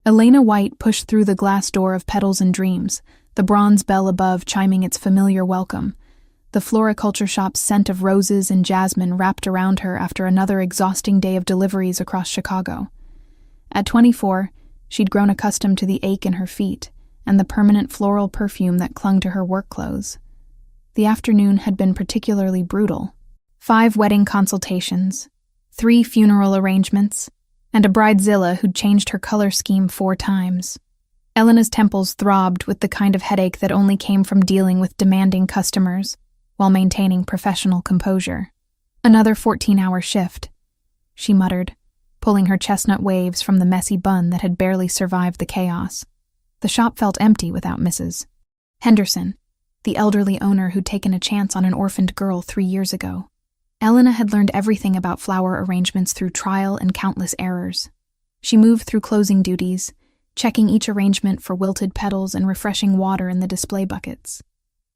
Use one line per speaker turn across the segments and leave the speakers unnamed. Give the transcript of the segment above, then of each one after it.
Elena White pushed through the glass door of Petals and Dreams, the bronze bell above chiming its familiar welcome. The floriculture shop's scent of roses and jasmine wrapped around her after another exhausting day of deliveries across Chicago. At 24, she'd grown accustomed to the ache in her feet and the permanent floral perfume that clung to her work clothes. The afternoon had been particularly brutal. 5 wedding consultations, 3 funeral arrangements, and a bridezilla who'd changed her color scheme 4 times. Elena's temples throbbed with the kind of headache that only came from dealing with demanding customers while maintaining professional composure. Another 14-hour shift, she muttered, pulling her chestnut waves from the messy bun that had barely survived the chaos. The shop felt empty without Mrs. Henderson, the elderly owner who'd taken a chance on an orphaned girl 3 years ago. Elena had learned everything about flower arrangements through trial and countless errors. She moved through closing duties, checking each arrangement for wilted petals and refreshing water in the display buckets.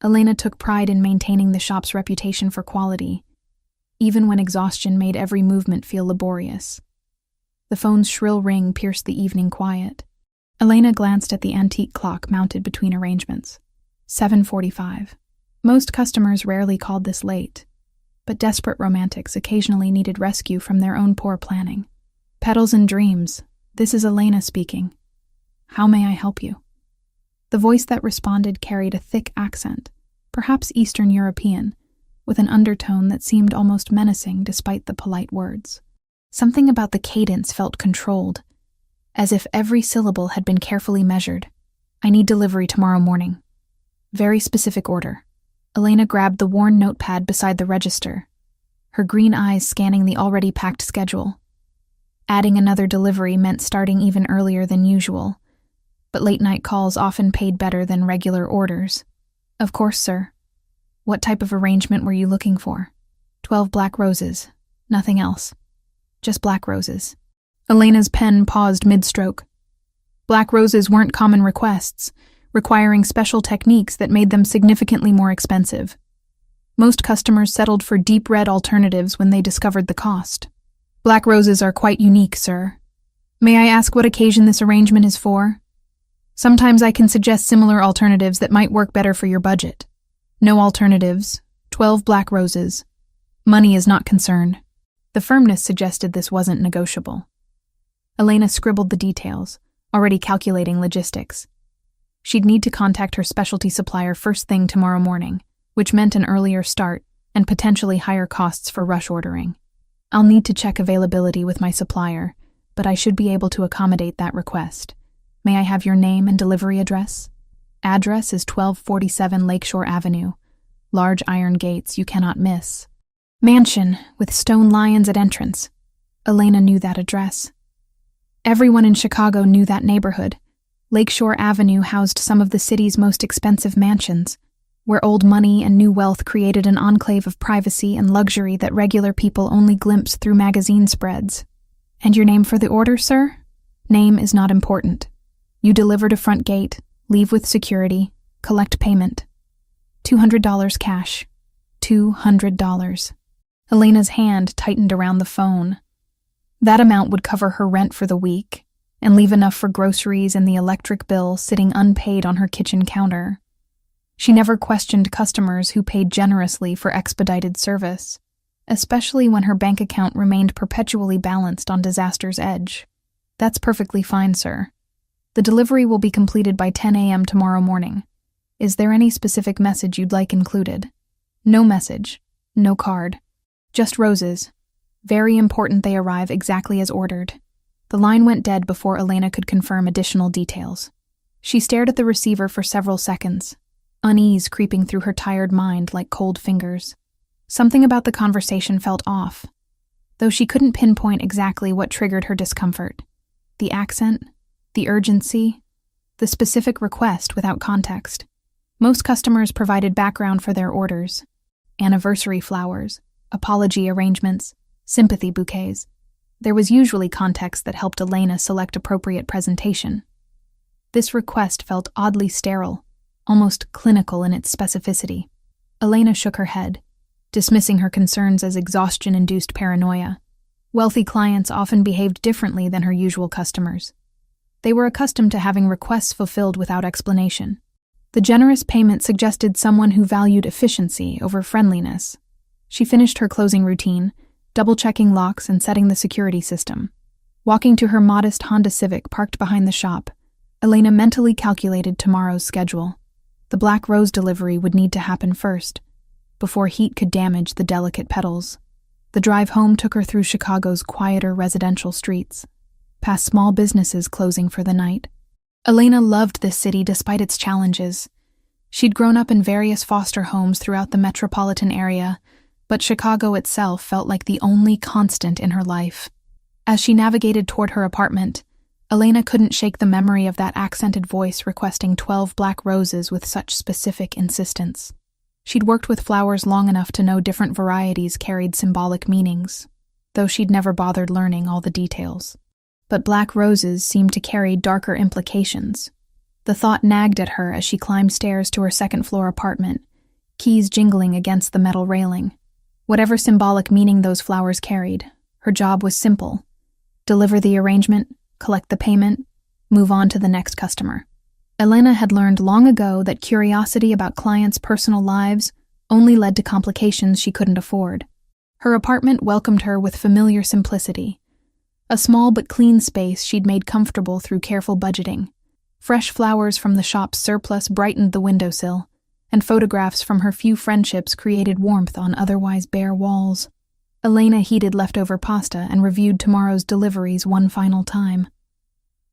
Elena took pride in maintaining the shop's reputation for quality, even when exhaustion made every movement feel laborious. The phone's shrill ring pierced the evening quiet. Elena glanced at the antique clock mounted between arrangements. 7:45. Most customers rarely called this late, but desperate romantics occasionally needed rescue from their own poor planning. Petals and Dreams, this is Elena speaking. How may I help you? The voice that responded carried a thick accent, perhaps Eastern European, with an undertone that seemed almost menacing despite the polite words. Something about the cadence felt controlled, as if every syllable had been carefully measured. I need delivery tomorrow morning. Very specific order. Elena grabbed the worn notepad beside the register, her green eyes scanning the already packed schedule. Adding another delivery meant starting even earlier than usual, but late-night calls often paid better than regular orders. Of course, sir. What type of arrangement were you looking for? 12 black roses. Nothing else. Just black roses. Elena's pen paused mid-stroke. Black roses weren't common requests, requiring special techniques that made them significantly more expensive. Most customers settled for deep red alternatives when they discovered the cost. Black roses are quite unique, sir. May I ask what occasion this arrangement is for? Sometimes I can suggest similar alternatives that might work better for your budget. No alternatives. 12 black roses. Money is not concerned. The firmness suggested this wasn't negotiable. Elena scribbled the details, already calculating logistics. She'd need to contact her specialty supplier first thing tomorrow morning, which meant an earlier start and potentially higher costs for rush ordering. I'll need to check availability with my supplier, but I should be able to accommodate that request. May I have your name and delivery address? Address is 1247 Lakeshore Avenue. Large iron gates you cannot miss. Mansion with stone lions at entrance. Elena knew that address. Everyone in Chicago knew that neighborhood. Lakeshore Avenue housed some of the city's most expensive mansions, where old money and new wealth created an enclave of privacy and luxury that regular people only glimpsed through magazine spreads. And your name for the order, sir? Name is not important. You deliver to front gate, leave with security, collect payment. $200 cash. $200. Elena's hand tightened around the phone. That amount would cover her rent for the week and leave enough for groceries and the electric bill sitting unpaid on her kitchen counter. She never questioned customers who paid generously for expedited service, especially when her bank account remained perpetually balanced on disaster's edge. That's perfectly fine, sir. The delivery will be completed by 10 a.m. tomorrow morning. Is there any specific message you'd like included? No message. No card. Just roses. Very important they arrive exactly as ordered. The line went dead before Elena could confirm additional details. She stared at the receiver for several seconds, unease creeping through her tired mind like cold fingers. Something about the conversation felt off, though she couldn't pinpoint exactly what triggered her discomfort. The accent, the urgency, the specific request without context. Most customers provided background for their orders: anniversary flowers, apology arrangements, sympathy bouquets. There was usually context that helped Elena select appropriate presentation. This request felt oddly sterile, almost clinical in its specificity. Elena shook her head, dismissing her concerns as exhaustion-induced paranoia. Wealthy clients often behaved differently than her usual customers. They were accustomed to having requests fulfilled without explanation. The generous payment suggested someone who valued efficiency over friendliness. She finished her closing routine, double-checking locks and setting the security system. Walking to her modest Honda Civic parked behind the shop, Elena mentally calculated tomorrow's schedule. The black rose delivery would need to happen first, before heat could damage the delicate petals. The drive home took her through Chicago's quieter residential streets, past small businesses closing for the night. Elena loved this city despite its challenges. She'd grown up in various foster homes throughout the metropolitan area, but Chicago itself felt like the only constant in her life. As she navigated toward her apartment, Elena couldn't shake the memory of that accented voice requesting 12 black roses with such specific insistence. She'd worked with flowers long enough to know different varieties carried symbolic meanings, though she'd never bothered learning all the details. But black roses seemed to carry darker implications. The thought nagged at her as she climbed stairs to her second-floor apartment, keys jingling against the metal railing. Whatever symbolic meaning those flowers carried, her job was simple: deliver the arrangement, collect the payment, move on to the next customer. Elena had learned long ago that curiosity about clients' personal lives only led to complications she couldn't afford. Her apartment welcomed her with familiar simplicity. A small but clean space she'd made comfortable through careful budgeting. Fresh flowers from the shop's surplus brightened the windowsill, and photographs from her few friendships created warmth on otherwise bare walls. Elena heated leftover pasta and reviewed tomorrow's deliveries one final time.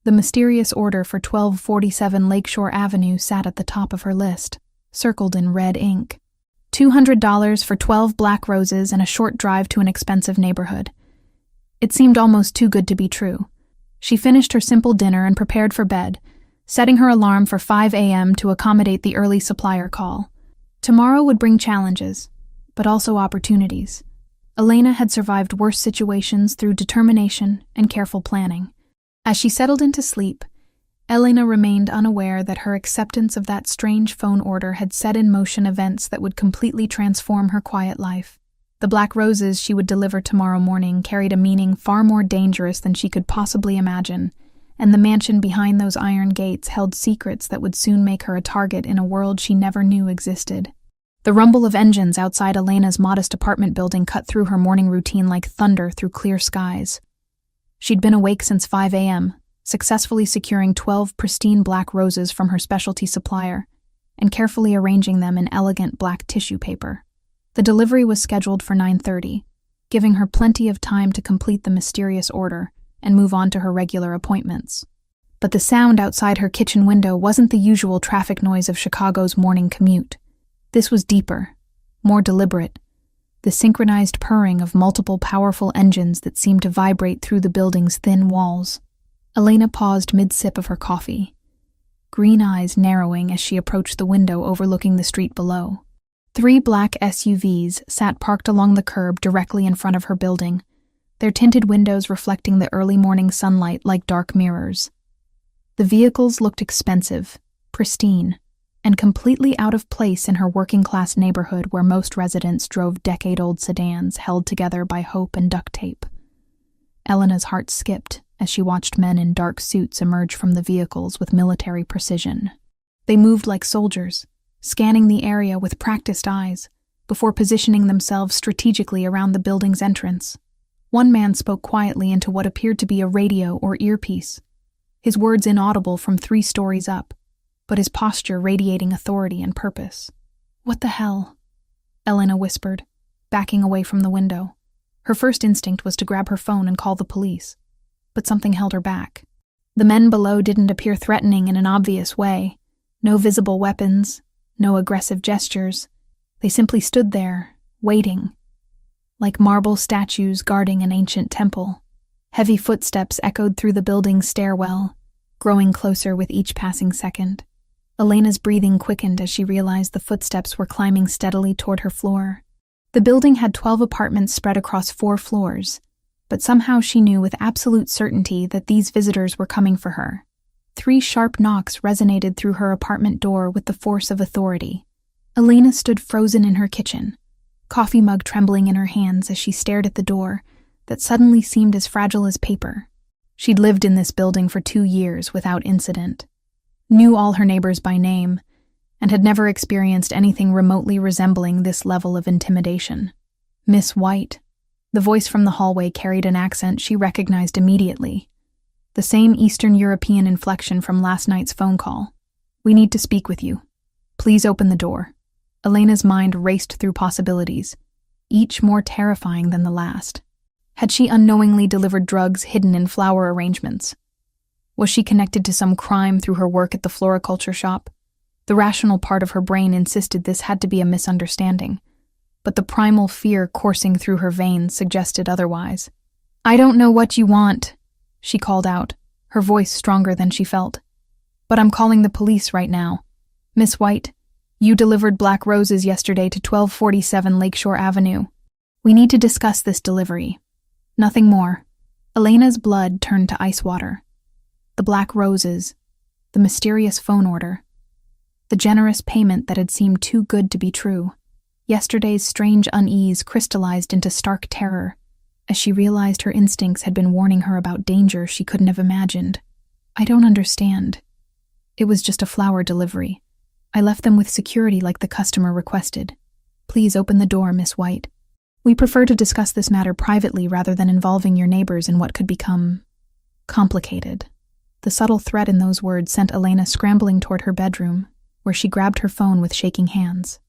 The mysterious order for 1247 Lakeshore Avenue sat at the top of her list, circled in red ink. $200 for 12 black roses and a short drive to an expensive neighborhood. It seemed almost too good to be true. She finished her simple dinner and prepared for bed, setting her alarm for 5 a.m. to accommodate the early supplier call. Tomorrow would bring challenges, but also opportunities. Elena had survived worse situations through determination and careful planning. As she settled into sleep, Elena remained unaware that her acceptance of that strange phone order had set in motion events that would completely transform her quiet life. The black roses she would deliver tomorrow morning carried a meaning far more dangerous than she could possibly imagine, and the mansion behind those iron gates held secrets that would soon make her a target in a world she never knew existed. The rumble of engines outside Elena's modest apartment building cut through her morning routine like thunder through clear skies. She'd been awake since 5 a.m., successfully securing 12 pristine black roses from her specialty supplier and carefully arranging them in elegant black tissue paper. The delivery was scheduled for 9:30, giving her plenty of time to complete the mysterious order and move on to her regular appointments. But the sound outside her kitchen window wasn't the usual traffic noise of Chicago's morning commute. This was deeper, more deliberate, the synchronized purring of multiple powerful engines that seemed to vibrate through the building's thin walls. Elena paused mid-sip of her coffee, green eyes narrowing as she approached the window overlooking the street below. 3 black SUVs sat parked along the curb directly in front of her building, their tinted windows reflecting the early morning sunlight like dark mirrors. The vehicles looked expensive, pristine, and completely out of place in her working-class neighborhood where most residents drove decade-old sedans held together by hope and duct tape. Elena's heart skipped as she watched men in dark suits emerge from the vehicles with military precision. They moved like soldiers, scanning the area with practiced eyes, before positioning themselves strategically around the building's entrance. One man spoke quietly into what appeared to be a radio or earpiece, his words inaudible from 3 stories up, but his posture radiating authority and purpose. "What the hell?" Elena whispered, backing away from the window. Her first instinct was to grab her phone and call the police, but something held her back. The men below didn't appear threatening in an obvious way. No visible weapons, no aggressive gestures. They simply stood there, waiting, like marble statues guarding an ancient temple. Heavy footsteps echoed through the building's stairwell, growing closer with each passing second. Elena's breathing quickened as she realized the footsteps were climbing steadily toward her floor. The building had 12 apartments spread across 4 floors, but somehow she knew with absolute certainty that these visitors were coming for her. 3 sharp knocks resonated through her apartment door with the force of authority. Elena stood frozen in her kitchen, coffee mug trembling in her hands as she stared at the door that suddenly seemed as fragile as paper. She'd lived in this building for 2 years without incident, knew all her neighbors by name, and had never experienced anything remotely resembling this level of intimidation. Miss White. The voice from the hallway carried an accent she recognized immediately. The same Eastern European inflection from last night's phone call. "We need to speak with you. Please open the door." Elena's mind raced through possibilities, each more terrifying than the last. Had she unknowingly delivered drugs hidden in flower arrangements? Was she connected to some crime through her work at the floriculture shop? The rational part of her brain insisted this had to be a misunderstanding, but the primal fear coursing through her veins suggested otherwise. "I don't know what you want," she called out, her voice stronger than she felt. "But I'm calling the police right now. Miss White, you delivered black roses yesterday to 1247 Lakeshore Avenue. We need to discuss this delivery. Nothing more." Elena's blood turned to ice water. The black roses, the mysterious phone order, the generous payment that had seemed too good to be true. Yesterday's strange unease crystallized into stark terror as she realized her instincts had been warning her about danger she couldn't have imagined. "I don't understand. It was just a flower delivery. I left them with security like the customer requested. Please open the door, Miss White. We prefer to discuss this matter privately rather than involving your neighbors in what could become complicated." The subtle threat in those words sent Elena scrambling toward her bedroom, where she grabbed her phone with shaking hands.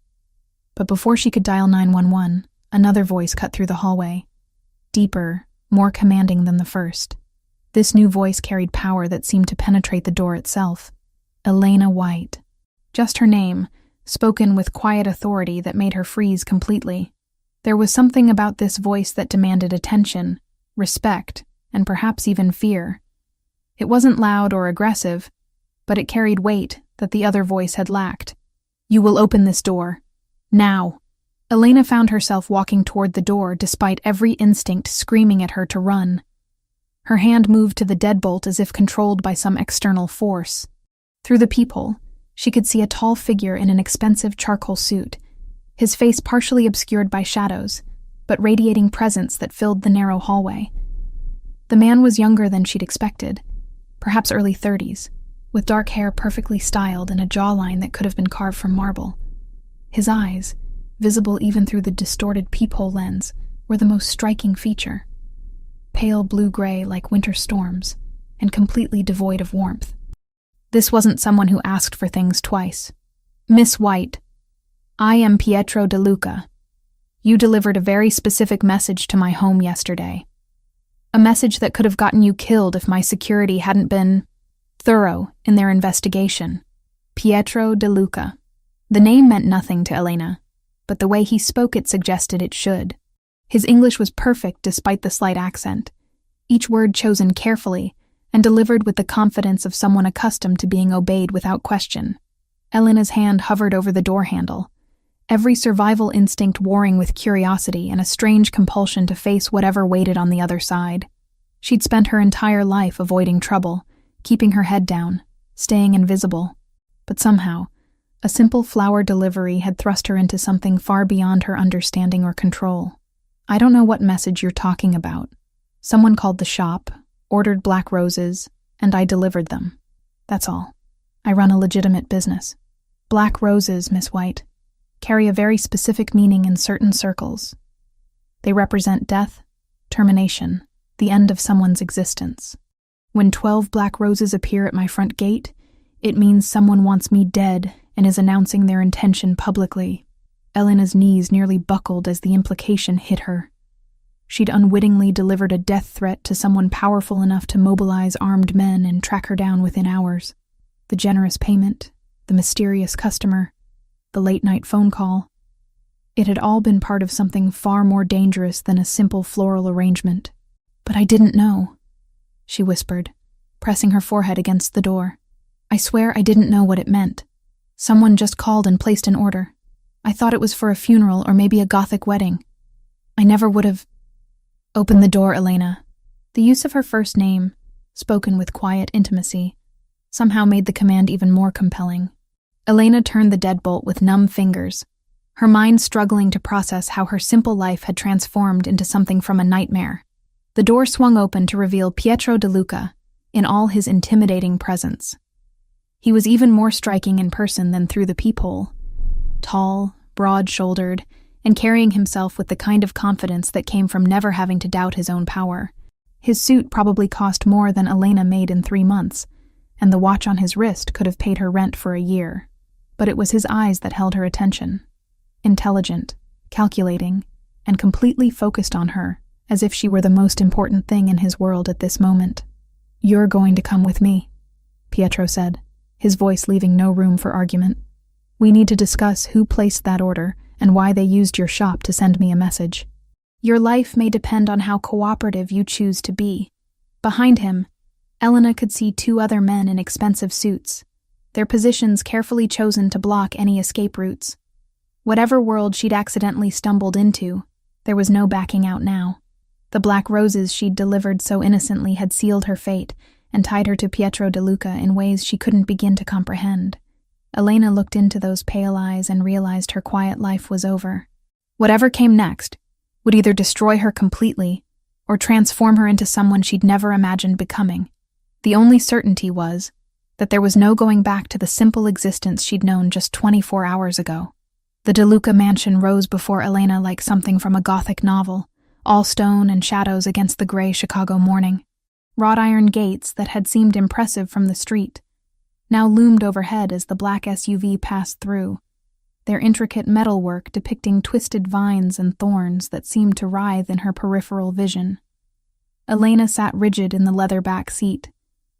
But before she could dial 911, another voice cut through the hallway, deeper, more commanding than the first. This new voice carried power that seemed to penetrate the door itself. Elena White. Just her name, spoken with quiet authority that made her freeze completely. There was something about this voice that demanded attention, respect, and perhaps even fear. It wasn't loud or aggressive, but it carried weight that the other voice had lacked. "You will open this door. Now." Elena found herself walking toward the door despite every instinct screaming at her to run. Her hand moved to the deadbolt as if controlled by some external force. Through the peephole, she could see a tall figure in an expensive charcoal suit, his face partially obscured by shadows, but radiating presence that filled the narrow hallway. The man was younger than she'd expected, perhaps early 30s, with dark hair perfectly styled and a jawline that could have been carved from marble. His eyes, visible even through the distorted peephole lens, were the most striking feature. Pale blue-gray like winter storms, and completely devoid of warmth. This wasn't someone who asked for things twice. "Miss White, I am Pietro De Luca. You delivered a very specific message to my home yesterday. A message that could have gotten you killed if my security hadn't been thorough in their investigation. Pietro De Luca." The name meant nothing to Elena, but the way he spoke it suggested it should. His English was perfect despite the slight accent, each word chosen carefully and delivered with the confidence of someone accustomed to being obeyed without question. Elena's hand hovered over the door handle, every survival instinct warring with curiosity and a strange compulsion to face whatever waited on the other side. She'd spent her entire life avoiding trouble, keeping her head down, staying invisible. But somehow, a simple flower delivery had thrust her into something far beyond her understanding or control. "I don't know what message you're talking about. Someone called the shop, ordered black roses, and I delivered them. That's all. I run a legitimate business." Black roses, Miss White, carry a very specific meaning in certain circles. They represent death, termination, the end of someone's existence. When 12 black roses appear at my front gate, it means someone wants me dead and is announcing their intention publicly. Elena's knees nearly buckled as the implication hit her. She'd unwittingly delivered a death threat to someone powerful enough to mobilize armed men and track her down within hours. The generous payment, the mysterious customer, the late-night phone call. It had all been part of something far more dangerous than a simple floral arrangement. "But I didn't know," she whispered, pressing her forehead against the door. "I swear I didn't know what it meant. Someone just called and placed an order. I thought it was for a funeral or maybe a Gothic wedding. I never would have—" "Open the door, Elena." The use of her first name, spoken with quiet intimacy, somehow made the command even more compelling. Elena turned the deadbolt with numb fingers, her mind struggling to process how her simple life had transformed into something from a nightmare. The door swung open to reveal Pietro De Luca in all his intimidating presence. He was even more striking in person than through the peephole. Tall, broad-shouldered, and carrying himself with the kind of confidence that came from never having to doubt his own power. His suit probably cost more than Elena made in 3 months, and the watch on his wrist could have paid her rent for a year. But it was his eyes that held her attention. Intelligent, calculating, and completely focused on her, as if she were the most important thing in his world at this moment. "You're going to come with me," Pietro said, his voice leaving no room for argument. "We need to discuss who placed that order and why they used your shop to send me a message. Your life may depend on how cooperative you choose to be." Behind him, Elena could see 2 other men in expensive suits, their positions carefully chosen to block any escape routes. Whatever world she'd accidentally stumbled into, there was no backing out now. The black roses she'd delivered so innocently had sealed her fate and tied her to Pietro De Luca in ways she couldn't begin to comprehend. Elena looked into those pale eyes and realized her quiet life was over. Whatever came next would either destroy her completely or transform her into someone she'd never imagined becoming. The only certainty was that there was no going back to the simple existence she'd known just 24 hours ago. The De Luca mansion rose before Elena like something from a Gothic novel, all stone and shadows against the gray Chicago morning. Wrought iron gates that had seemed impressive from the street now loomed overhead as the black SUV passed through, their intricate metalwork depicting twisted vines and thorns that seemed to writhe in her peripheral vision. Elena sat rigid in the leather back seat,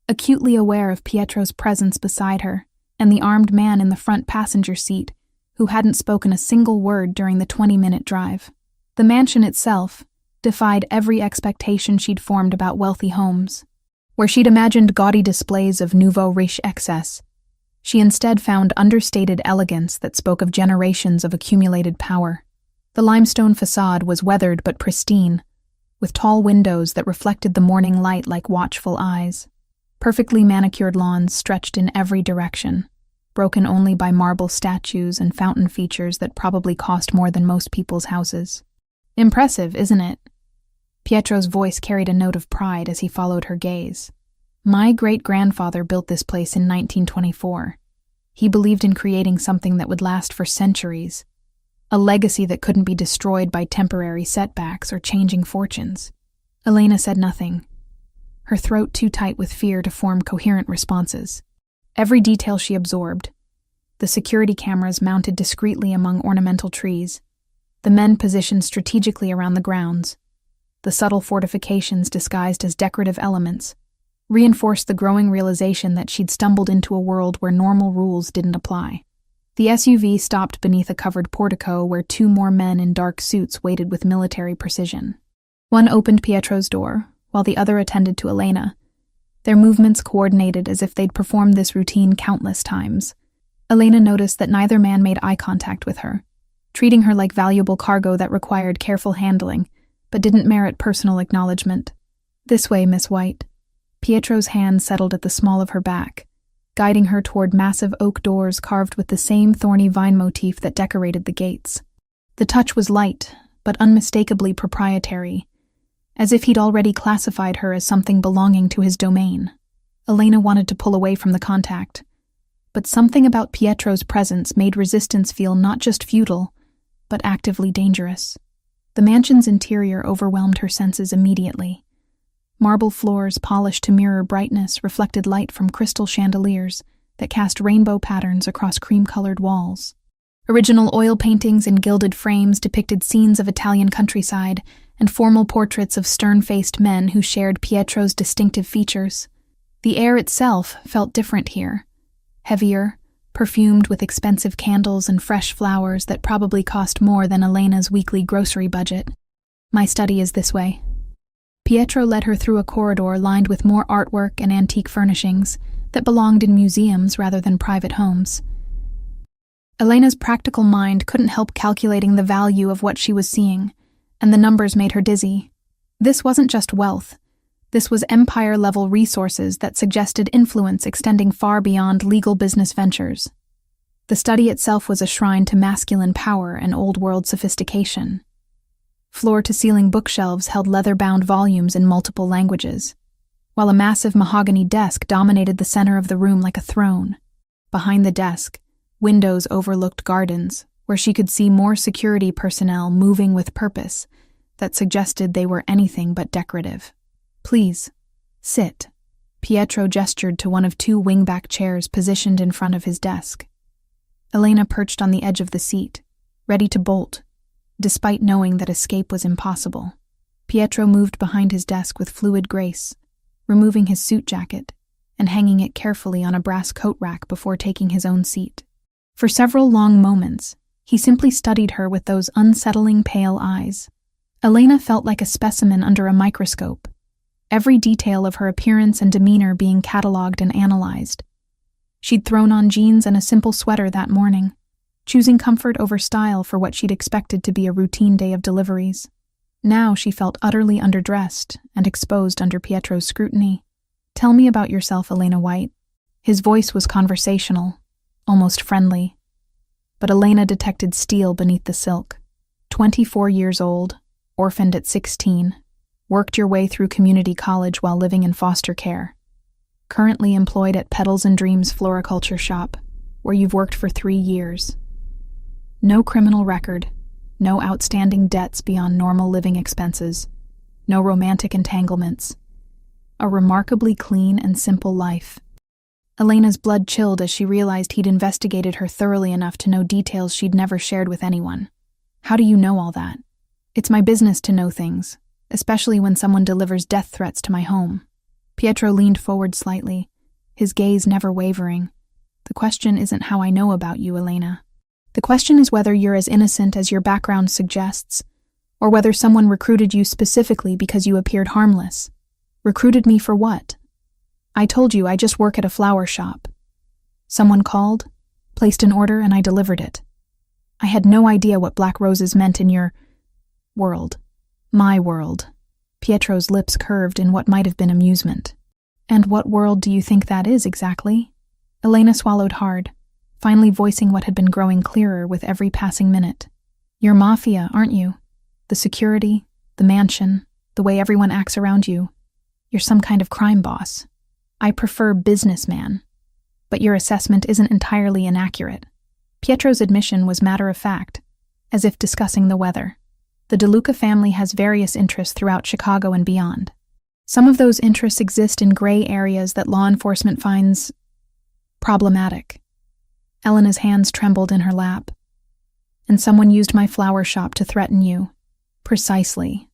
acutely aware of Pietro's presence beside her and the armed man in the front passenger seat who hadn't spoken a single word during the 20-minute drive. The mansion itself defied every expectation she'd formed about wealthy homes. Where she'd imagined gaudy displays of nouveau riche excess, she instead found understated elegance that spoke of generations of accumulated power. The limestone facade was weathered but pristine, with tall windows that reflected the morning light like watchful eyes. Perfectly manicured lawns stretched in every direction, broken only by marble statues and fountain features that probably cost more than most people's houses. "Impressive, isn't it?" Pietro's voice carried a note of pride as he followed her gaze. "My great-grandfather built this place in 1924. He believed in creating something that would last for centuries, a legacy that couldn't be destroyed by temporary setbacks or changing fortunes." Elena said nothing, her throat too tight with fear to form coherent responses. Every detail she absorbed: the security cameras mounted discreetly among ornamental trees, the men positioned strategically around the grounds, the subtle fortifications disguised as decorative elements, reinforced the growing realization that she'd stumbled into a world where normal rules didn't apply. The SUV stopped beneath a covered portico where 2 more men in dark suits waited with military precision. One opened Pietro's door, while the other attended to Elena, their movements coordinated as if they'd performed this routine countless times. Elena noticed that neither man made eye contact with her, treating her like valuable cargo that required careful handling, but didn't merit personal acknowledgement. "This way, Miss White." Pietro's hand settled at the small of her back, guiding her toward massive oak doors carved with the same thorny vine motif that decorated the gates. The touch was light, but unmistakably proprietary, as if he'd already classified her as something belonging to his domain. Elena wanted to pull away from the contact, but something about Pietro's presence made resistance feel not just futile, but actively dangerous. The mansion's interior overwhelmed her senses immediately. Marble floors polished to mirror brightness reflected light from crystal chandeliers that cast rainbow patterns across cream-colored walls. Original oil paintings in gilded frames depicted scenes of Italian countryside and formal portraits of stern-faced men who shared Pietro's distinctive features. The air itself felt different here, heavier, perfumed with expensive candles and fresh flowers that probably cost more than Elena's weekly grocery budget. "My study is this way." Pietro led her through a corridor lined with more artwork and antique furnishings that belonged in museums rather than private homes. Elena's practical mind couldn't help calculating the value of what she was seeing, and the numbers made her dizzy. This wasn't just wealth. This was empire-level resources that suggested influence extending far beyond legal business ventures. The study itself was a shrine to masculine power and old-world sophistication. Floor-to-ceiling bookshelves held leather-bound volumes in multiple languages, while a massive mahogany desk dominated the center of the room like a throne. Behind the desk, windows overlooked gardens, where she could see more security personnel moving with purpose that suggested they were anything but decorative. "Please, sit." Pietro gestured to one of two wingback chairs positioned in front of his desk. Elena perched on the edge of the seat, ready to bolt, despite knowing that escape was impossible. Pietro moved behind his desk with fluid grace, removing his suit jacket and hanging it carefully on a brass coat rack before taking his own seat. For several long moments, he simply studied her with those unsettling pale eyes. Elena felt like a specimen under a microscope, every detail of her appearance and demeanor being catalogued and analyzed. She'd thrown on jeans and a simple sweater that morning, choosing comfort over style for what she'd expected to be a routine day of deliveries. Now she felt utterly underdressed and exposed under Pietro's scrutiny. "Tell me about yourself, Elena White." His voice was conversational, almost friendly. But Elena detected steel beneath the silk. 24 years old, orphaned at 16, worked your way through community college while living in foster care. Currently employed at Petals and Dreams Floriculture Shop, where you've worked for 3 years. No criminal record, no outstanding debts beyond normal living expenses, no romantic entanglements. A remarkably clean and simple life. Elena's blood chilled as she realized he'd investigated her thoroughly enough to know details she'd never shared with anyone. "How do you know all that?" "It's my business to know things, especially when someone delivers death threats to my home." Pietro leaned forward slightly, his gaze never wavering. "The question isn't how I know about you, Elena. The question is whether you're as innocent as your background suggests, or whether someone recruited you specifically because you appeared harmless. Recruited me for what? I told you I just work at a flower shop. Someone called, placed an order, and I delivered it. I had no idea what black roses meant in your world. My world." Pietro's lips curved in what might have been amusement. "And what world do you think that is exactly?" Elena swallowed hard, finally voicing what had been growing clearer with every passing minute. "You're Mafia, aren't you? The security, the mansion, the way everyone acts around you. You're some kind of crime boss. I prefer businessman, but your assessment isn't entirely inaccurate." Pietro's admission was matter-of-fact, as if discussing the weather. The DeLuca family has various interests throughout Chicago and beyond. Some of those interests exist in gray areas that law enforcement finds problematic. Elena's hands trembled in her lap. "And someone used my flower shop to threaten you." "Precisely.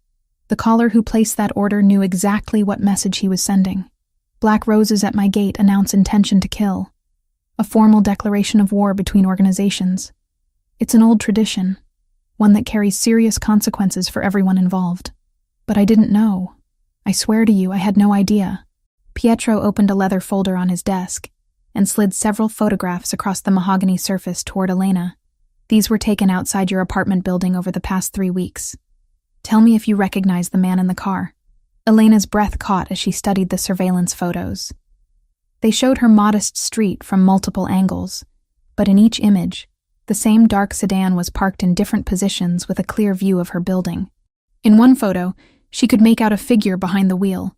The caller who placed that order knew exactly what message he was sending. Black roses at my gate announce intention to kill. A formal declaration of war between organizations. It's an old tradition, one that carries serious consequences for everyone involved. But I didn't know. I swear to you, I had no idea." Pietro opened a leather folder on his desk and slid several photographs across the mahogany surface toward Elena. "These were taken outside your apartment building over the past 3 weeks. Tell me if you recognize the man in the car." Elena's breath caught as she studied the surveillance photos. They showed her modest street from multiple angles, but in each image, the same dark sedan was parked in different positions with a clear view of her building. In one photo, she could make out a figure behind the wheel,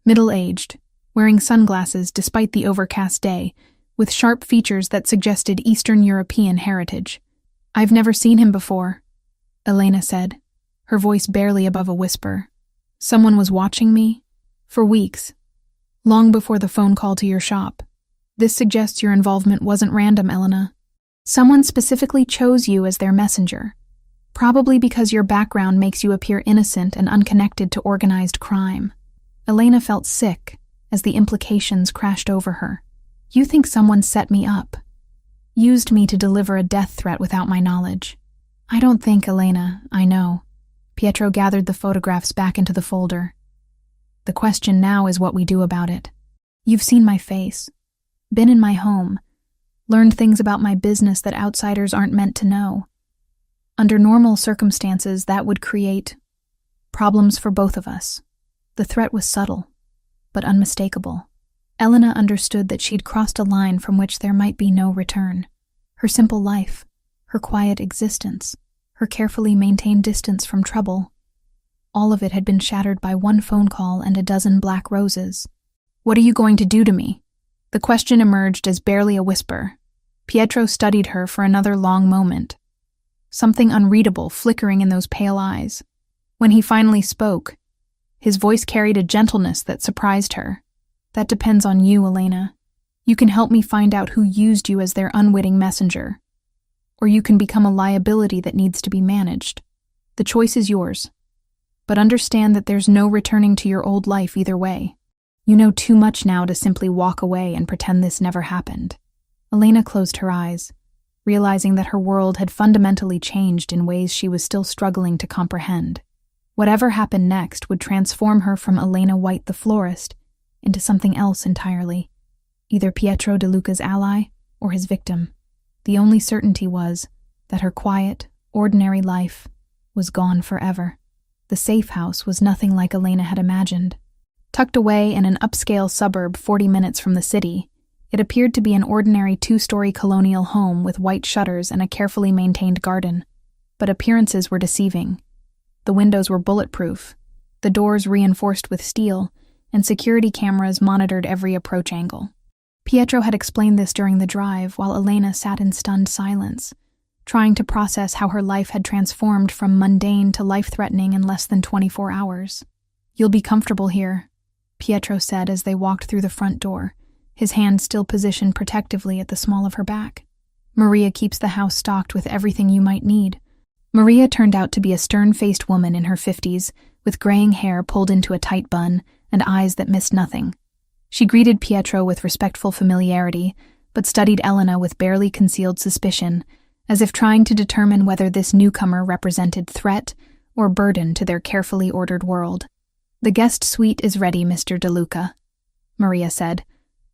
middle-aged, wearing sunglasses despite the overcast day, with sharp features that suggested Eastern European heritage. "I've never seen him before," Elena said, her voice barely above a whisper. "Someone was watching me? For weeks. Long before the phone call to your shop. This suggests your involvement wasn't random, Elena. Someone specifically chose you as their messenger, probably because your background makes you appear innocent and unconnected to organized crime." Elena felt sick as the implications crashed over her. "You think someone set me up, used me to deliver a death threat without my knowledge." "I don't think, Elena, I know." Pietro gathered the photographs back into the folder. "The question now is what we do about it. You've seen my face, been in my home, learned things about my business that outsiders aren't meant to know. Under normal circumstances, that would create problems for both of us. The threat was subtle, but unmistakable." Elena understood that she'd crossed a line from which there might be no return. Her simple life, her quiet existence, her carefully maintained distance from trouble, All of it had been shattered by one phone call and a dozen black roses. "What are you going to do to me?" The question emerged as barely a whisper. Pietro studied her for another long moment, something unreadable flickering in those pale eyes. When he finally spoke, his voice carried a gentleness that surprised her. "That depends on you, Elena. You can help me find out who used you as their unwitting messenger, or you can become a liability that needs to be managed. The choice is yours. But understand that there's no returning to your old life either way. You know too much now to simply walk away and pretend this never happened." Elena closed her eyes, realizing that her world had fundamentally changed in ways she was still struggling to comprehend. Whatever happened next would transform her from Elena White the florist into something else entirely, either Pietro De Luca's ally or his victim. The only certainty was that her quiet, ordinary life was gone forever. The safe house was nothing like Elena had imagined. Tucked away in an upscale suburb 40 minutes from the city, it appeared to be an ordinary 2-story colonial home with white shutters and a carefully maintained garden. But appearances were deceiving. The windows were bulletproof, the doors reinforced with steel, and security cameras monitored every approach angle. Pietro had explained this during the drive while Elena sat in stunned silence, trying to process how her life had transformed from mundane to life-threatening in less than 24 hours. "You'll be comfortable here," Pietro said as they walked through the front door, his hand still positioned protectively at the small of her back. "Maria keeps the house stocked with everything you might need." Maria turned out to be a stern-faced woman in her 50s, with graying hair pulled into a tight bun and eyes that missed nothing. She greeted Pietro with respectful familiarity, but studied Elena with barely concealed suspicion, as if trying to determine whether this newcomer represented threat or burden to their carefully ordered world. "The guest suite is ready, Mr. De Luca," Maria said,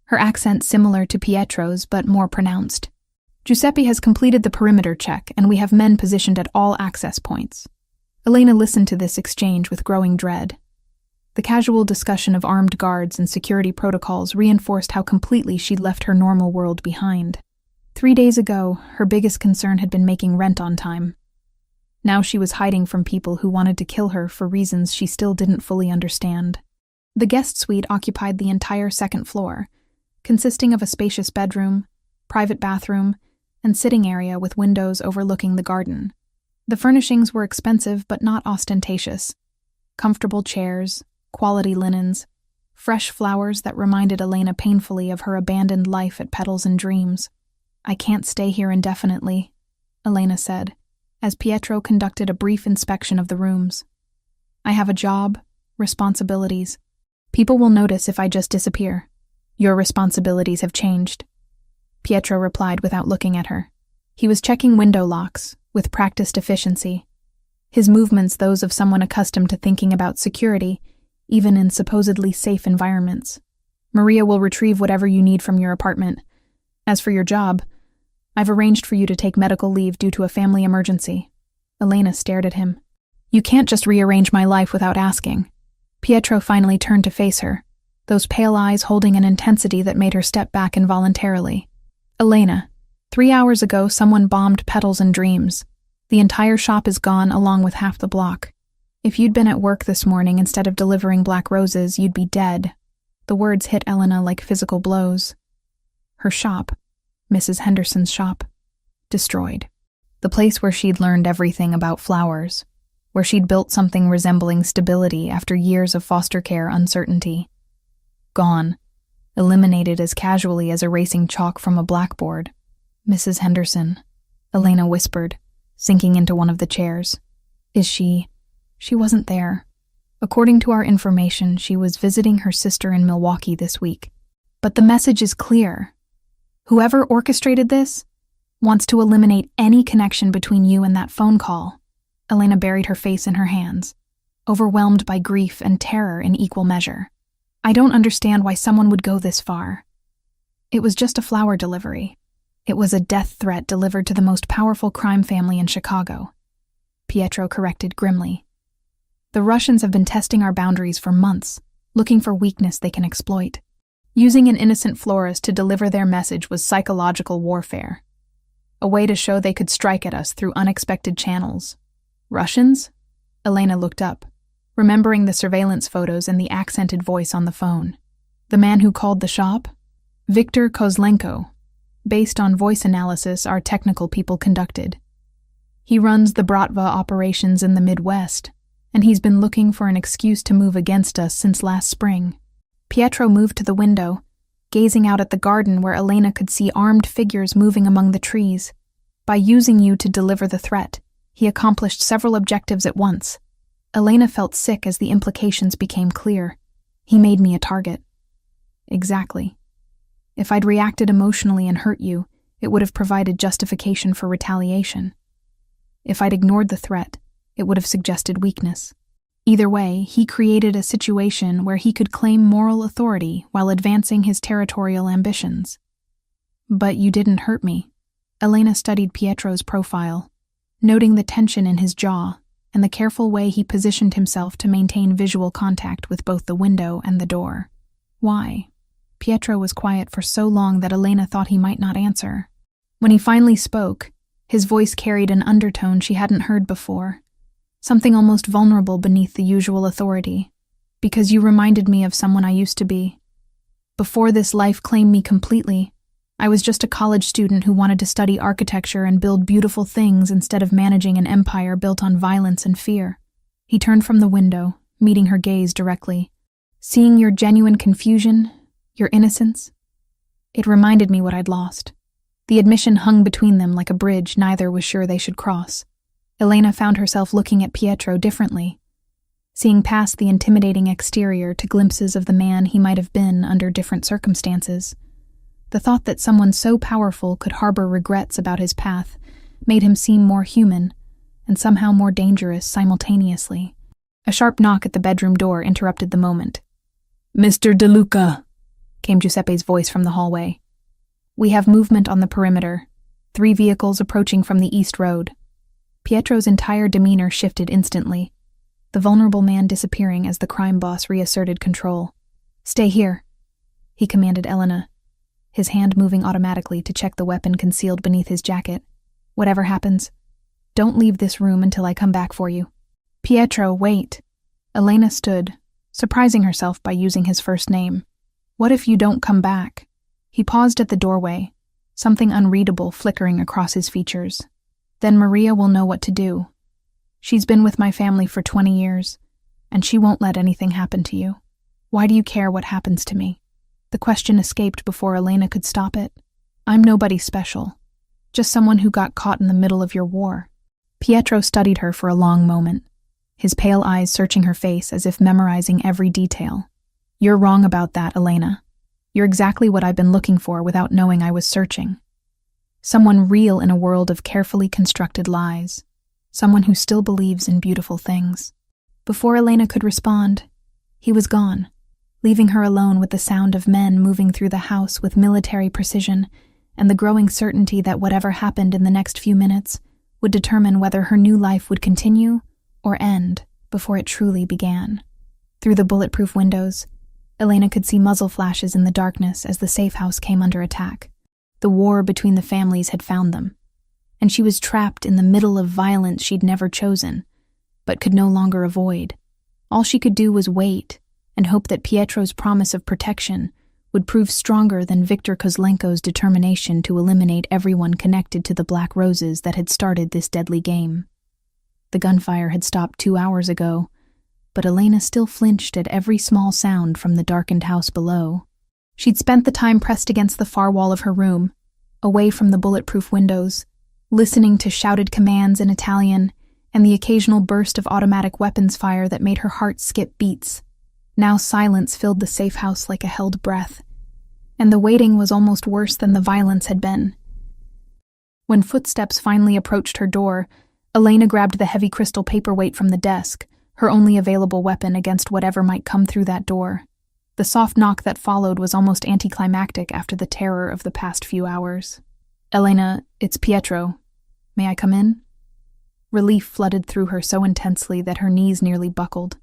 her accent similar to Pietro's but more pronounced. "Giuseppe has completed the perimeter check, and we have men positioned at all access points." Elena listened to this exchange with growing dread. The casual discussion of armed guards and security protocols reinforced how completely she'd left her normal world behind. 3 days ago, her biggest concern had been making rent on time. Now she was hiding from people who wanted to kill her for reasons she still didn't fully understand. The guest suite occupied the entire second floor, consisting of a spacious bedroom, private bathroom, and sitting area with windows overlooking the garden. The furnishings were expensive but not ostentatious. Comfortable chairs, quality linens, fresh flowers that reminded Elena painfully of her abandoned life at Petals and Dreams. "I can't stay here indefinitely," Elena said, as Pietro conducted a brief inspection of the rooms. "I have a job, responsibilities. People will notice if I just disappear. Your responsibilities have changed," Pietro replied without looking at her. He was checking window locks, with practiced efficiency, his movements those of someone accustomed to thinking about security, even in supposedly safe environments. "Maria will retrieve whatever you need from your apartment. As for your job, I've arranged for you to take medical leave due to a family emergency." Elena stared at him. "You can't just rearrange my life without asking." Pietro finally turned to face her, those pale eyes holding an intensity that made her step back involuntarily. "Elena, 3 hours ago someone bombed Petals and Dreams. The entire shop is gone along with half the block. If you'd been at work this morning instead of delivering black roses, you'd be dead." The words hit Elena like physical blows. Her shop, Mrs. Henderson's shop, destroyed. The place where she'd learned everything about flowers, where she'd built something resembling stability after years of foster care uncertainty. Gone, eliminated as casually as erasing chalk from a blackboard. "Mrs. Henderson," Elena whispered, sinking into one of the chairs. "Is she wasn't there. According to our information, she was visiting her sister in Milwaukee this week. But the message is clear. Whoever orchestrated this wants to eliminate any connection between you and that phone call." Elena buried her face in her hands, overwhelmed by grief and terror in equal measure. "I don't understand why someone would go this far. It was just a flower delivery. It was a death threat delivered to the most powerful crime family in Chicago," Pietro corrected grimly. "The Russians have been testing our boundaries for months, looking for weakness they can exploit. Using an innocent florist to deliver their message was psychological warfare, a way to show they could strike at us through unexpected channels." "Russians?" Elena looked up, remembering the surveillance photos and the accented voice on the phone. The man who called the shop? Viktor Kozlenko, based on voice analysis our technical people conducted. He runs the Bratva operations in the Midwest, and he's been looking for an excuse to move against us since last spring. Pietro moved to the window, gazing out at the garden where Elena could see armed figures moving among the trees. By using you to deliver the threat, he accomplished several objectives at once. Elena felt sick as the implications became clear. He made me a target. Exactly. If I'd reacted emotionally and hurt you, it would have provided justification for retaliation. If I'd ignored the threat, it would have suggested weakness. Either way, he created a situation where he could claim moral authority while advancing his territorial ambitions. But you didn't hurt me. Elena studied Pietro's profile, noting the tension in his jaw and the careful way he positioned himself to maintain visual contact with both the window and the door. Why? Pietro was quiet for so long that Elena thought he might not answer. When he finally spoke, his voice carried an undertone she hadn't heard before, something almost vulnerable beneath the usual authority. Because you reminded me of someone I used to be. Before this life claimed me completely, I was just a college student who wanted to study architecture and build beautiful things instead of managing an empire built on violence and fear. He turned from the window, meeting her gaze directly. Seeing your genuine confusion, your innocence, it reminded me what I'd lost. The admission hung between them like a bridge neither was sure they should cross. Elena found herself looking at Pietro differently, seeing past the intimidating exterior to glimpses of the man he might have been under different circumstances. The thought that someone so powerful could harbor regrets about his path made him seem more human and somehow more dangerous simultaneously. A sharp knock at the bedroom door interrupted the moment. "Mr. De Luca," came Giuseppe's voice from the hallway. "We have movement on the perimeter. 3 vehicles approaching from the east road." Pietro's entire demeanor shifted instantly, the vulnerable man disappearing as the crime boss reasserted control. "Stay here," he commanded Elena, his hand moving automatically to check the weapon concealed beneath his jacket. "Whatever happens, don't leave this room until I come back for you." "Pietro, wait." Elena stood, surprising herself by using his first name. "What if you don't come back?" He paused at the doorway, something unreadable flickering across his features. "Then Maria will know what to do. She's been with my family for 20 years, and she won't let anything happen to you. Why do you care what happens to me?" The question escaped before Elena could stop it. "I'm nobody special, just someone who got caught in the middle of your war." Pietro studied her for a long moment, his pale eyes searching her face as if memorizing every detail. "You're wrong about that, Elena. You're exactly what I've been looking for without knowing I was searching. Someone real in a world of carefully constructed lies. Someone who still believes in beautiful things." Before Elena could respond, he was gone, leaving her alone with the sound of men moving through the house with military precision and the growing certainty that whatever happened in the next few minutes would determine whether her new life would continue or end before it truly began. Through the bulletproof windows, Elena could see muzzle flashes in the darkness as the safe house came under attack. The war between the families had found them, and she was trapped in the middle of violence she'd never chosen, but could no longer avoid. All she could do was wait and hope that Pietro's promise of protection would prove stronger than Viktor Kozlenko's determination to eliminate everyone connected to the Black Roses that had started this deadly game. The gunfire had stopped 2 hours ago, but Elena still flinched at every small sound from the darkened house below. She'd spent the time pressed against the far wall of her room, away from the bulletproof windows, listening to shouted commands in Italian and the occasional burst of automatic weapons fire that made her heart skip beats. Now silence filled the safe house like a held breath, and the waiting was almost worse than the violence had been. When footsteps finally approached her door, Elena grabbed the heavy crystal paperweight from the desk, her only available weapon against whatever might come through that door. The soft knock that followed was almost anticlimactic after the terror of the past few hours. "Elena, it's Pietro. May I come in?" Relief flooded through her so intensely that her knees nearly buckled.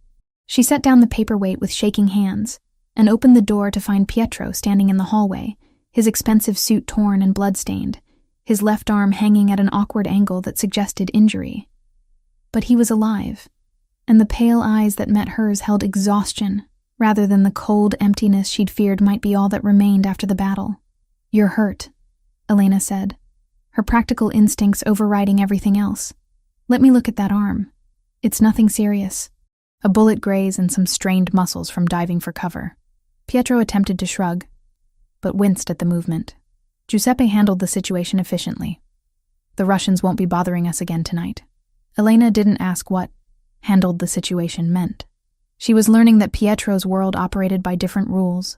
She set down the paperweight with shaking hands and opened the door to find Pietro standing in the hallway, his expensive suit torn and blood-stained, his left arm hanging at an awkward angle that suggested injury. But he was alive, and the pale eyes that met hers held exhaustion rather than the cold emptiness she'd feared might be all that remained after the battle. "You're hurt," Elena said, her practical instincts overriding everything else. "Let me look at that arm. It's nothing serious. A bullet graze and some strained muscles from diving for cover." Pietro attempted to shrug, but winced at the movement. Giuseppe handled the situation efficiently. "The Russians won't be bothering us again tonight." Elena didn't ask what "handled the situation" meant. She was learning that Pietro's world operated by different rules,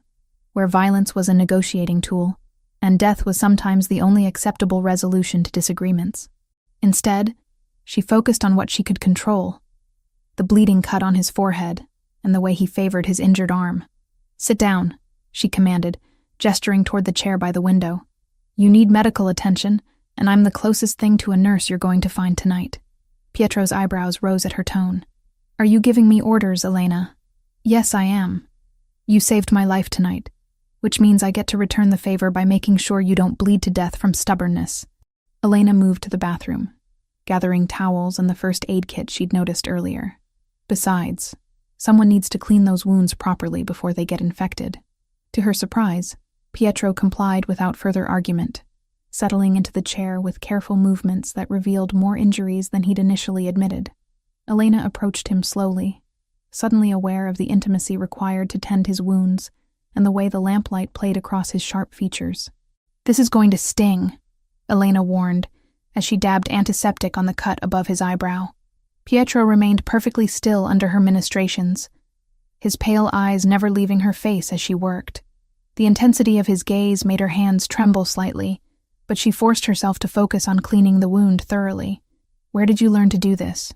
where violence was a negotiating tool, and death was sometimes the only acceptable resolution to disagreements. Instead, she focused on what she could control: the bleeding cut on his forehead and the way he favored his injured arm. "Sit down," she commanded, gesturing toward the chair by the window. "You need medical attention, and I'm the closest thing to a nurse you're going to find tonight." Pietro's eyebrows rose at her tone. "Are you giving me orders, Elena?" "Yes, I am. You saved my life tonight, which means I get to return the favor by making sure you don't bleed to death from stubbornness." Elena moved to the bathroom, gathering towels and the first aid kit she'd noticed earlier. Besides, someone needs to clean those wounds properly before they get infected. To her surprise, Pietro complied without further argument, settling into the chair with careful movements that revealed more injuries than he'd initially admitted. Elena approached him slowly, suddenly aware of the intimacy required to tend his wounds and the way the lamplight played across his sharp features. "This is going to sting," Elena warned, as she dabbed antiseptic on the cut above his eyebrow. Pietro remained perfectly still under her ministrations, his pale eyes never leaving her face as she worked. The intensity of his gaze made her hands tremble slightly, but she forced herself to focus on cleaning the wound thoroughly. "Where did you learn to do this?"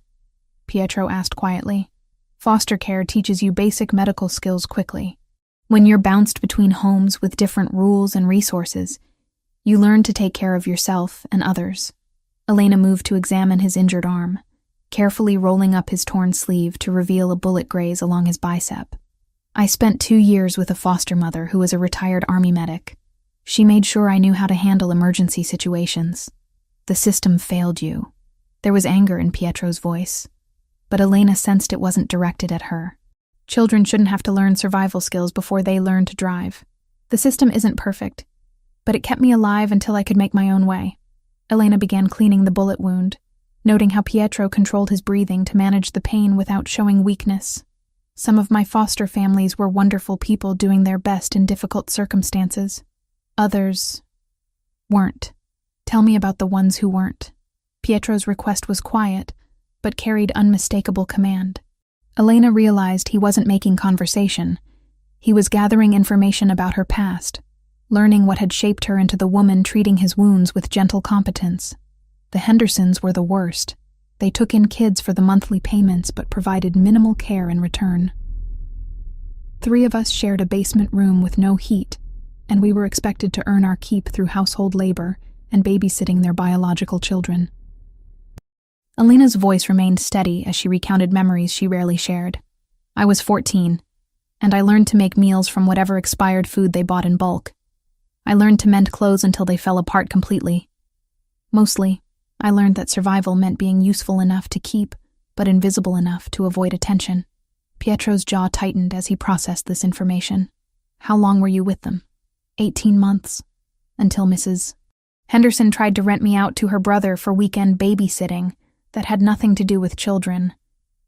Pietro asked quietly. "Foster care teaches you basic medical skills quickly. When you're bounced between homes with different rules and resources, you learn to take care of yourself and others." Elena moved to examine his injured arm, carefully rolling up his torn sleeve to reveal a bullet graze along his bicep. "I spent 2 years with a foster mother who was a retired army medic. She made sure I knew how to handle emergency situations. The system failed you." There was anger in Pietro's voice, but Elena sensed it wasn't directed at her. Children shouldn't have to learn survival skills before they learn to drive. "The system isn't perfect, but it kept me alive until I could make my own way." Elena began cleaning the bullet wound, noting how Pietro controlled his breathing to manage the pain without showing weakness. "Some of my foster families were wonderful people doing their best in difficult circumstances. Others weren't. Tell me about the ones who weren't." Pietro's request was quiet, but carried unmistakable command. Elena realized he wasn't making conversation. He was gathering information about her past, learning what had shaped her into the woman treating his wounds with gentle competence. The Hendersons were the worst. They took in kids for the monthly payments but provided minimal care in return. 3 of us shared a basement room with no heat, and we were expected to earn our keep through household labor and babysitting their biological children. Elena's voice remained steady as she recounted memories she rarely shared. "I was 14, and I learned to make meals from whatever expired food they bought in bulk. I learned to mend clothes until they fell apart completely. Mostly, I learned that survival meant being useful enough to keep, but invisible enough to avoid attention." Pietro's jaw tightened as he processed this information. "How long were you with them?" 18 months, until Mrs. Henderson tried to rent me out to her brother for weekend babysitting that had nothing to do with children."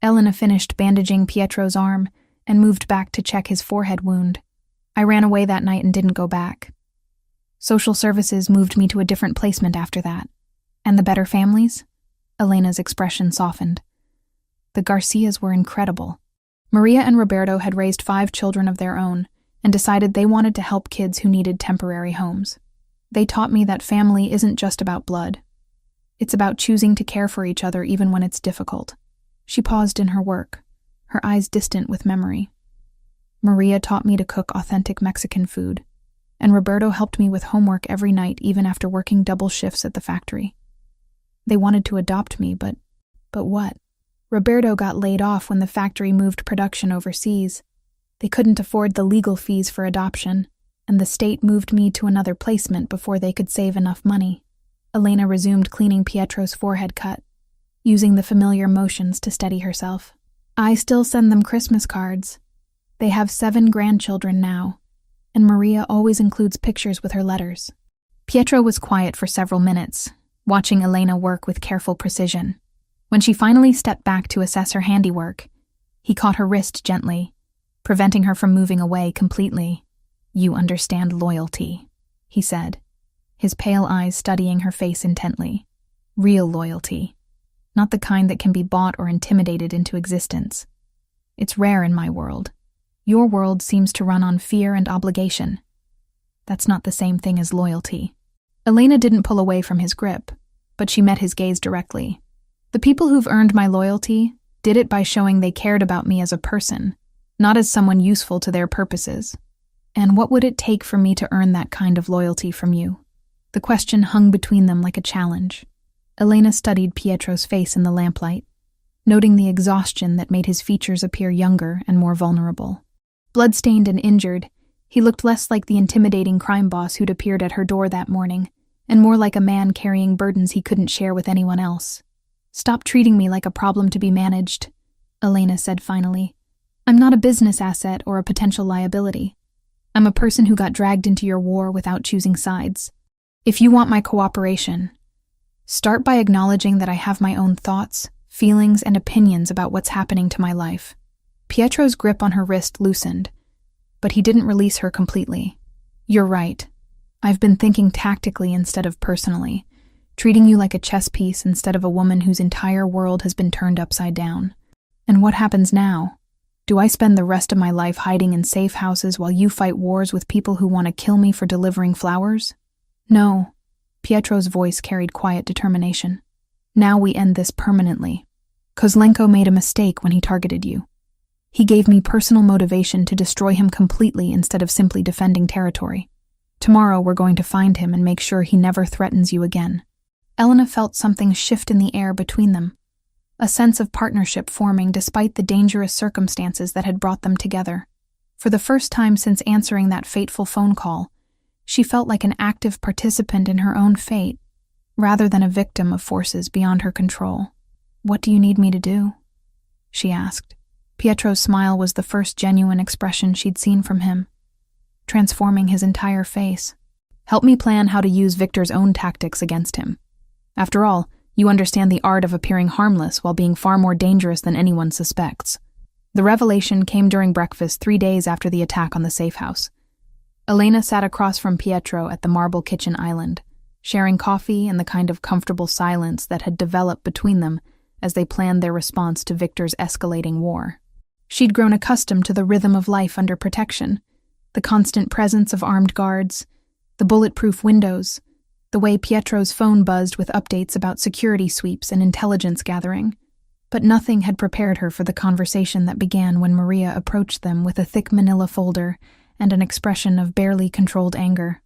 Elena finished bandaging Pietro's arm and moved back to check his forehead wound. "I ran away that night and didn't go back. Social services moved me to a different placement after that. And the better families?" Elena's expression softened. "The Garcias were incredible. Maria and Roberto had raised 5 children of their own and decided they wanted to help kids who needed temporary homes. They taught me that family isn't just about blood. It's about choosing to care for each other even when it's difficult." She paused in her work, her eyes distant with memory. "Maria taught me to cook authentic Mexican food, and Roberto helped me with homework every night even after working double shifts at the factory. They wanted to adopt me, but what? Roberto got laid off when the factory moved production overseas. They couldn't afford the legal fees for adoption, and the state moved me to another placement before they could save enough money." Elena resumed cleaning Pietro's forehead cut, using the familiar motions to steady herself. I still send them Christmas cards. They have 7 grandchildren now, and Maria always includes pictures with her letters. Pietro was quiet for several minutes, watching Elena work with careful precision. When she finally stepped back to assess her handiwork, he caught her wrist gently, preventing her from moving away completely. "You understand loyalty," he said, his pale eyes studying her face intently. "Real loyalty, not the kind that can be bought or intimidated into existence. It's rare in my world. Your world seems to run on fear and obligation. That's not the same thing as loyalty." Elena didn't pull away from his grip, but she met his gaze directly. "The people who've earned my loyalty did it by showing they cared about me as a person, not as someone useful to their purposes. And what would it take for me to earn that kind of loyalty from you?" The question hung between them like a challenge. Elena studied Pietro's face in the lamplight, noting the exhaustion that made his features appear younger and more vulnerable. Bloodstained and injured, he looked less like the intimidating crime boss who'd appeared at her door that morning, and more like a man carrying burdens he couldn't share with anyone else. "Stop treating me like a problem to be managed," Elena said finally. "I'm not a business asset or a potential liability. I'm a person who got dragged into your war without choosing sides. If you want my cooperation, start by acknowledging that I have my own thoughts, feelings, and opinions about what's happening to my life." Pietro's grip on her wrist loosened, but he didn't release her completely. "You're right. I've been thinking tactically instead of personally, treating you like a chess piece instead of a woman whose entire world has been turned upside down. And what happens now? Do I spend the rest of my life hiding in safe houses while you fight wars with people who want to kill me for delivering flowers? No." Pietro's voice carried quiet determination. "Now we end this permanently. Kozlenko made a mistake when he targeted you. He gave me personal motivation to destroy him completely instead of simply defending territory. Tomorrow we're going to find him and make sure he never threatens you again." Elena felt something shift in the air between them, a sense of partnership forming despite the dangerous circumstances that had brought them together. For the first time since answering that fateful phone call, she felt like an active participant in her own fate, rather than a victim of forces beyond her control. "What do you need me to do?" she asked. Pietro's smile was the first genuine expression she'd seen from him, transforming his entire face. "Help me plan how to use Victor's own tactics against him. After all, you understand the art of appearing harmless while being far more dangerous than anyone suspects." The revelation came during breakfast 3 days after the attack on the safe house. Elena sat across from Pietro at the marble kitchen island, sharing coffee and the kind of comfortable silence that had developed between them as they planned their response to Victor's escalating war. She'd grown accustomed to the rhythm of life under protection, the constant presence of armed guards, the bulletproof windows, the way Pietro's phone buzzed with updates about security sweeps and intelligence gathering. But nothing had prepared her for the conversation that began when Maria approached them with a thick manila folder and an expression of barely controlled anger.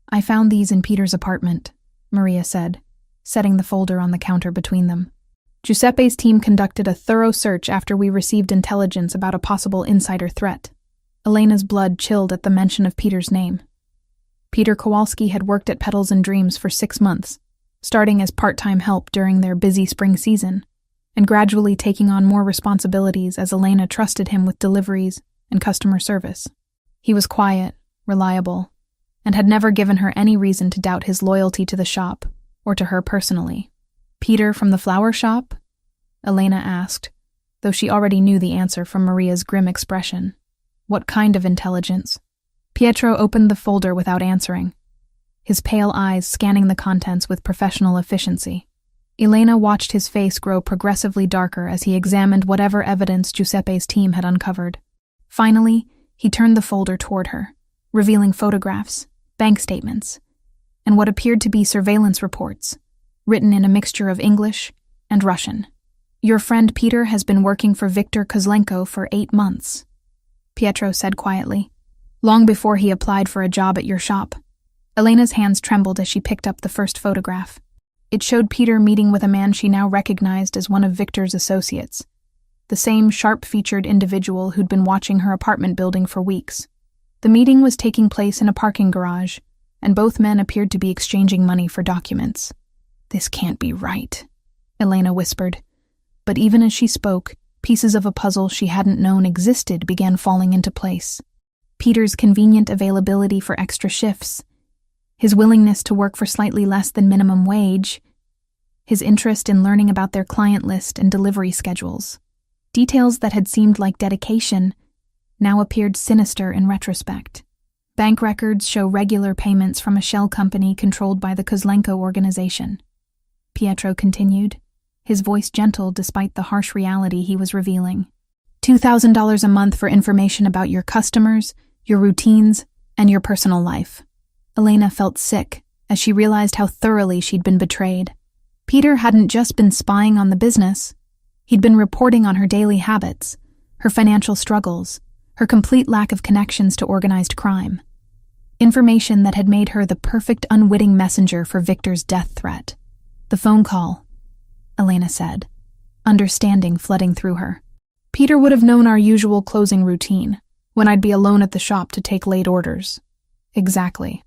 "I found these in Peter's apartment," Maria said, setting the folder on the counter between them. "Giuseppe's team conducted a thorough search after we received intelligence about a possible insider threat." Elena's blood chilled at the mention of Peter's name. Peter Kowalski had worked at Petals and Dreams for 6 months, starting as part-time help during their busy spring season, and gradually taking on more responsibilities as Elena trusted him with deliveries and customer service. He was quiet, reliable, and had never given her any reason to doubt his loyalty to the shop, or to her personally. "Peter from the flower shop?" Elena asked, though she already knew the answer from Maria's grim expression. "What kind of intelligence?" Pietro opened the folder without answering, his pale eyes scanning the contents with professional efficiency. Elena watched his face grow progressively darker as he examined whatever evidence Giuseppe's team had uncovered. Finally, he turned the folder toward her, revealing photographs, bank statements, and what appeared to be surveillance reports, written in a mixture of English and Russian. "Your friend Peter has been working for Viktor Kozlenko for 8 months, Pietro said quietly. "Long before he applied for a job at your shop." Elena's hands trembled as she picked up the first photograph. It showed Peter meeting with a man she now recognized as one of Victor's associates, the same sharp-featured individual who'd been watching her apartment building for weeks. The meeting was taking place in a parking garage, and both men appeared to be exchanging money for documents. "This can't be right," Elena whispered. But even as she spoke, Pieces of a puzzle she hadn't known existed began falling into place. Peter's convenient availability for extra shifts, his willingness to work for slightly less than minimum wage, his interest in learning about their client list and delivery schedules. Details that had seemed like dedication now appeared sinister in retrospect. Bank records show regular payments from a shell company controlled by the Kozlenko organization. Pietro continued, his voice gentle despite the harsh reality he was revealing. $2,000 a month for information about your customers, your routines, and your personal life. Elena felt sick as she realized how thoroughly she'd been betrayed. Peter hadn't just been spying on the business. He'd been reporting on her daily habits, her financial struggles, her complete lack of connections to organized crime. Information that had made her the perfect unwitting messenger for Victor's death threat. The phone call, Elena said, understanding flooding through her. Peter would have known our usual closing routine, when I'd be alone at the shop to take late orders. Exactly.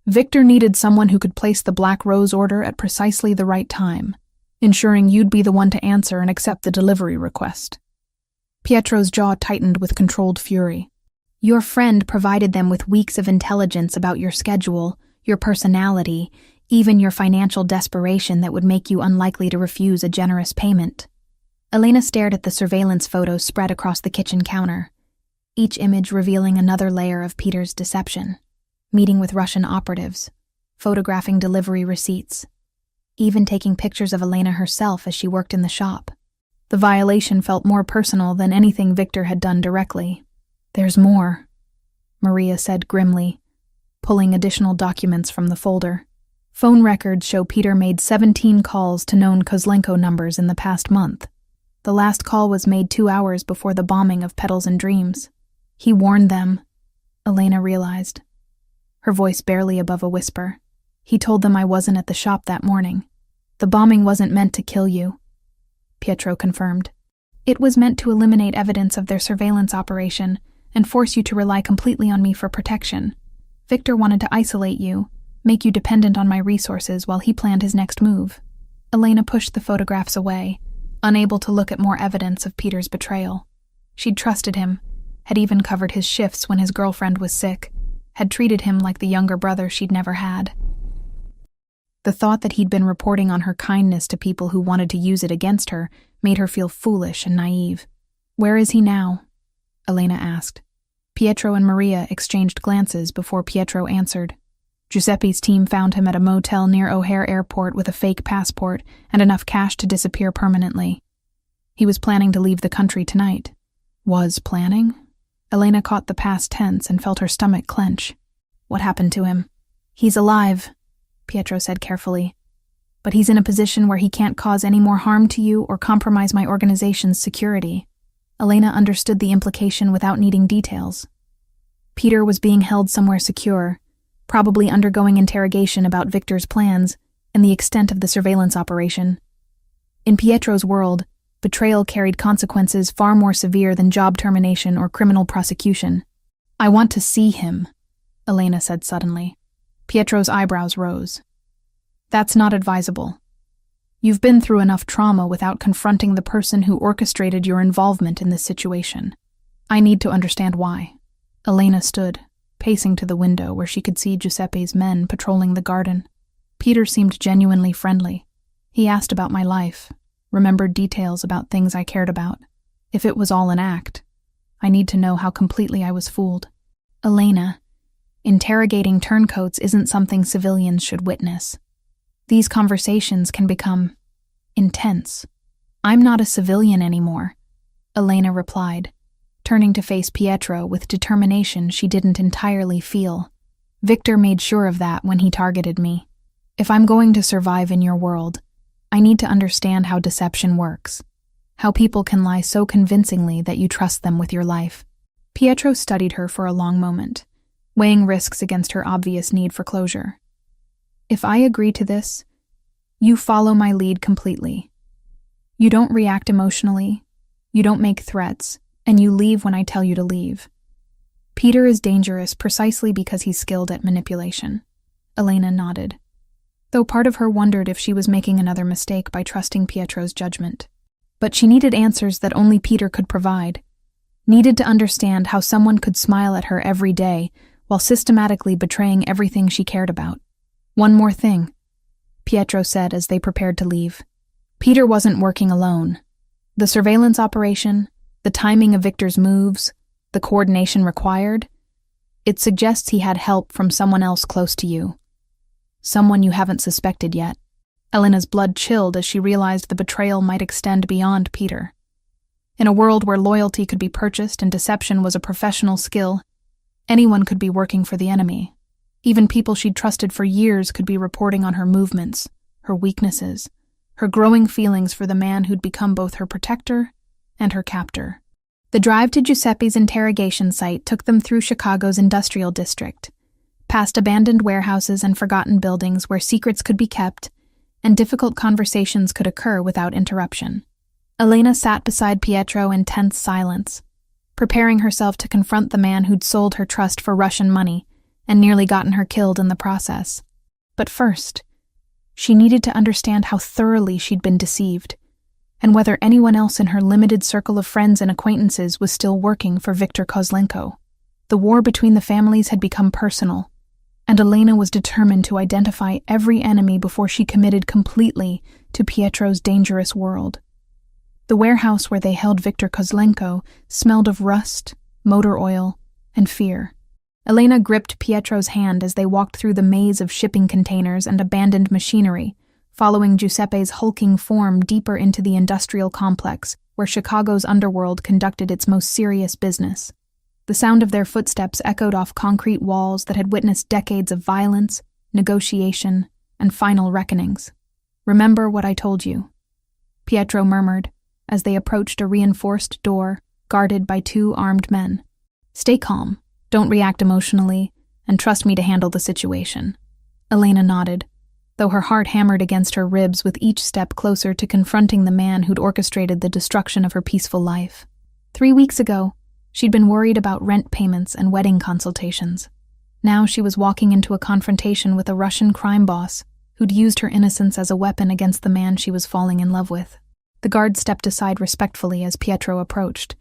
Victor needed someone who could place the Black Rose order at precisely the right time, ensuring you'd be the one to answer and accept the delivery request. Pietro's jaw tightened with controlled fury. Your friend provided them with weeks of intelligence about your schedule, your personality, even your financial desperation that would make you unlikely to refuse a generous payment. Elena stared at the surveillance photos spread across the kitchen counter, each image revealing another layer of Peter's deception. Meeting with Russian operatives, photographing delivery receipts, even taking pictures of Elena herself as she worked in the shop. The violation felt more personal than anything Victor had done directly. There's more, Maria said grimly, pulling additional documents from the folder. Phone records show Peter made 17 calls to known Kozlenko numbers in the past month. The last call was made 2 hours before the bombing of Petals and Dreams. He warned them, Elena realized, her voice barely above a whisper. He told them I wasn't at the shop that morning. The bombing wasn't meant to kill you, Pietro confirmed. It was meant to eliminate evidence of their surveillance operation and force you to rely completely on me for protection. Victor wanted to isolate you, make you dependent on my resources while he planned his next move. Elena pushed the photographs away, unable to look at more evidence of Peter's betrayal. She'd trusted him, had even covered his shifts when his girlfriend was sick, had treated him like the younger brother she'd never had. The thought that he'd been reporting on her kindness to people who wanted to use it against her made her feel foolish and naive. Where is he now? Elena asked. Pietro and Maria exchanged glances before Pietro answered. Giuseppe's team found him at a motel near O'Hare Airport with a fake passport and enough cash to disappear permanently. He was planning to leave the country tonight. Was planning? Elena caught the past tense and felt her stomach clench. What happened to him? He's alive, Pietro said carefully. But he's in a position where he can't cause any more harm to you or compromise my organization's security. Elena understood the implication without needing details. Peter was being held somewhere secure, probably undergoing interrogation about Victor's plans and the extent of the surveillance operation. In Pietro's world, betrayal carried consequences far more severe than job termination or criminal prosecution. I want to see him, Elena said suddenly. Pietro's eyebrows rose. That's not advisable. You've been through enough trauma without confronting the person who orchestrated your involvement in this situation. I need to understand why. Elena stood, pacing to the window where she could see Giuseppe's men patrolling the garden. Peter seemed genuinely friendly. He asked about my life, remembered details about things I cared about. If it was all an act, I need to know how completely I was fooled. Elena, interrogating turncoats isn't something civilians should witness. These conversations can become intense. I'm not a civilian anymore, Elena replied, turning to face Pietro with determination she didn't entirely feel. Victor made sure of that when he targeted me. If I'm going to survive in your world, I need to understand how deception works, how people can lie so convincingly that you trust them with your life. Pietro studied her for a long moment, weighing risks against her obvious need for closure. If I agree to this, you follow my lead completely. You don't react emotionally, you don't make threats, and you leave when I tell you to leave. Peter is dangerous precisely because he's skilled at manipulation. Elena nodded, though part of her wondered if she was making another mistake by trusting Pietro's judgment. But she needed answers that only Peter could provide. Needed to understand how someone could smile at her every day while systematically betraying everything she cared about. "One more thing," Pietro said as they prepared to leave. Peter wasn't working alone. The surveillance operation, the timing of Victor's moves, the coordination required, it suggests he had help from someone else close to you. Someone you haven't suspected yet. Elena's blood chilled as she realized the betrayal might extend beyond Peter. In a world where loyalty could be purchased and deception was a professional skill, anyone could be working for the enemy. Even people she'd trusted for years could be reporting on her movements, her weaknesses, her growing feelings for the man who'd become both her protector and her captor. The drive to Giuseppe's interrogation site took them through Chicago's industrial district, past abandoned warehouses and forgotten buildings where secrets could be kept and difficult conversations could occur without interruption. Elena sat beside Pietro in tense silence, preparing herself to confront the man who'd sold her trust for Russian money and nearly gotten her killed in the process. But first, she needed to understand how thoroughly she'd been deceived, and whether anyone else in her limited circle of friends and acquaintances was still working for Viktor Kozlenko. The war between the families had become personal, and Elena was determined to identify every enemy before she committed completely to Pietro's dangerous world. The warehouse where they held Viktor Kozlenko smelled of rust, motor oil, and fear. Elena gripped Pietro's hand as they walked through the maze of shipping containers and abandoned machinery, following Giuseppe's hulking form deeper into the industrial complex where Chicago's underworld conducted its most serious business. The sound of their footsteps echoed off concrete walls that had witnessed decades of violence, negotiation, and final reckonings. "Remember what I told you," Pietro murmured as they approached a reinforced door guarded by 2 armed men. "Stay calm, don't react emotionally, and trust me to handle the situation." Elena nodded, though her heart hammered against her ribs with each step closer to confronting the man who'd orchestrated the destruction of her peaceful life. 3 weeks ago, she'd been worried about rent payments and wedding consultations. Now she was walking into a confrontation with a Russian crime boss who'd used her innocence as a weapon against the man she was falling in love with. The guard stepped aside respectfully as Pietro approached,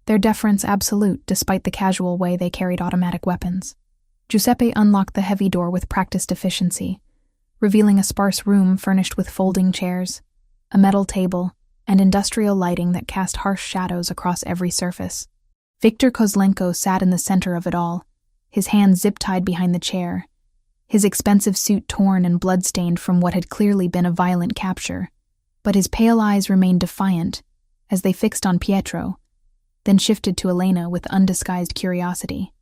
their deference absolute despite the casual way they carried automatic weapons. Giuseppe unlocked the heavy door with practiced efficiency, revealing a sparse room furnished with folding chairs, a metal table, and industrial lighting that cast harsh shadows across every surface. Viktor Kozlenko sat in the center of it all, his hands zip-tied behind the chair, his expensive suit torn and blood-stained from what had clearly been a violent capture. But his pale eyes remained defiant as they fixed on Pietro, then shifted to Elena with undisguised curiosity.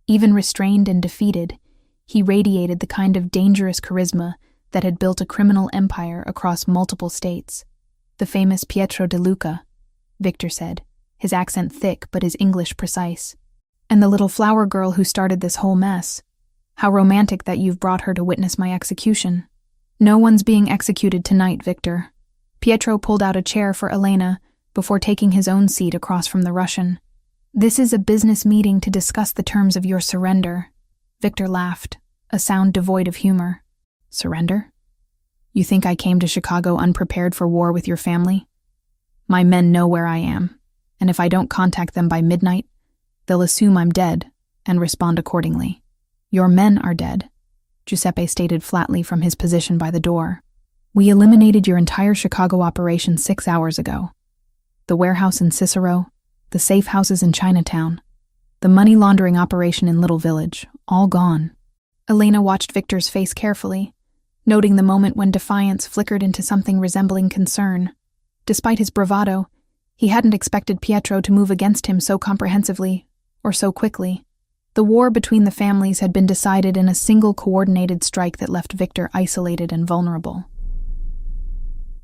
Even restrained and defeated, he radiated the kind of dangerous charisma that had built a criminal empire across multiple states. "The famous Pietro De Luca," Victor said, his accent thick but his English precise. "And the little flower girl who started this whole mess. How romantic that you've brought her to witness my execution." "No one's being executed tonight, Victor." Pietro pulled out a chair for Elena before taking his own seat across from the Russian. "This is a business meeting to discuss the terms of your surrender." Victor laughed, a sound devoid of humor. "Surrender? You think I came to Chicago unprepared for war with your family? My men know where I am, and if I don't contact them by midnight, they'll assume I'm dead and respond accordingly." "Your men are dead," Giuseppe stated flatly from his position by the door. "We eliminated your entire Chicago operation 6 hours ago. The warehouse in Cicero, the safe houses in Chinatown, the money laundering operation in Little Village, all gone." Elena watched Victor's face carefully, noting the moment when defiance flickered into something resembling concern. Despite his bravado, he hadn't expected Pietro to move against him so comprehensively, or so quickly. The war between the families had been decided in a single coordinated strike that left Victor isolated and vulnerable.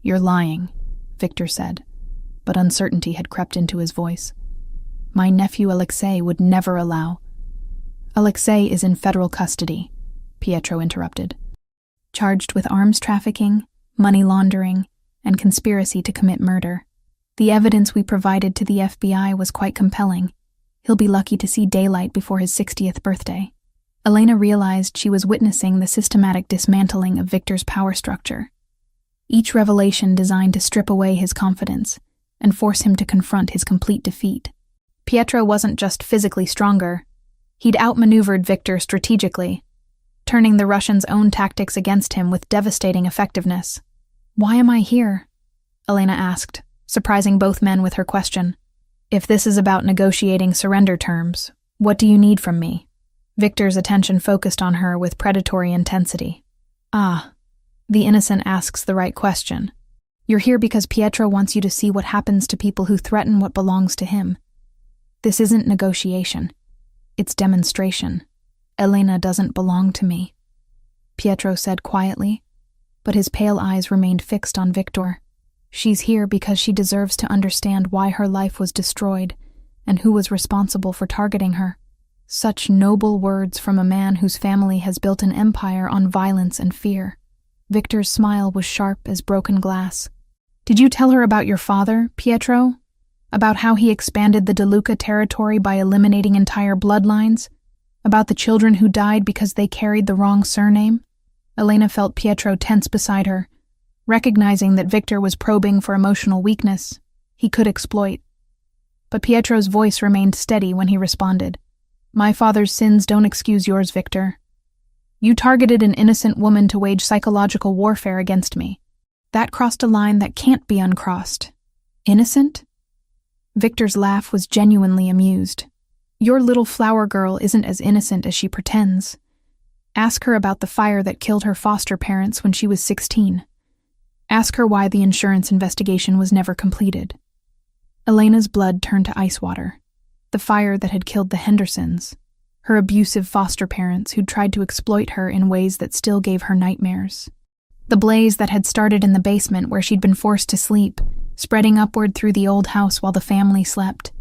"You're lying," Victor said, but uncertainty had crept into his voice. "My nephew Alexei would never allow—" "Alexei is in federal custody," Pietro interrupted, "charged with arms trafficking, money laundering, and conspiracy to commit murder. The evidence we provided to the FBI was quite compelling. He'll be lucky to see daylight before his 60th birthday." Elena realized she was witnessing the systematic dismantling of Victor's power structure. Each revelation designed to strip away his confidence, and force him to confront his complete defeat. Pietro wasn't just physically stronger. He'd outmaneuvered Victor strategically, turning the Russian's own tactics against him with devastating effectiveness. "Why am I here?" Elena asked, surprising both men with her question. "If this is about negotiating surrender terms, what do you need from me?" Victor's attention focused on her with predatory intensity. "Ah, the innocent asks the right question. You're here because Pietro wants you to see what happens to people who threaten what belongs to him. This isn't negotiation. It's demonstration. Elena doesn't belong to me," Pietro said quietly, but his pale eyes remained fixed on Victor. "She's here because she deserves to understand why her life was destroyed and who was responsible for targeting her." Such noble words from a man whose family has built an empire on violence and fear. Victor's smile was sharp as broken glass. "Did you tell her about your father, Pietro? About how he expanded the De Luca territory by eliminating entire bloodlines? About the children who died because they carried the wrong surname?" Elena felt Pietro tense beside her, recognizing that Victor was probing for emotional weakness he could exploit. But Pietro's voice remained steady when he responded. "My father's sins don't excuse yours, Victor. You targeted an innocent woman to wage psychological warfare against me. That crossed a line that can't be uncrossed." "Innocent?" Victor's laugh was genuinely amused. "Your little flower girl isn't as innocent as she pretends. Ask her about the fire that killed her foster parents when she was 16. Ask her why the insurance investigation was never completed." Elena's blood turned to ice water. The fire that had killed the Hendersons, her abusive foster parents who'd tried to exploit her in ways that still gave her nightmares. The blaze that had started in the basement where she'd been forced to sleep, spreading upward through the old house while the family slept.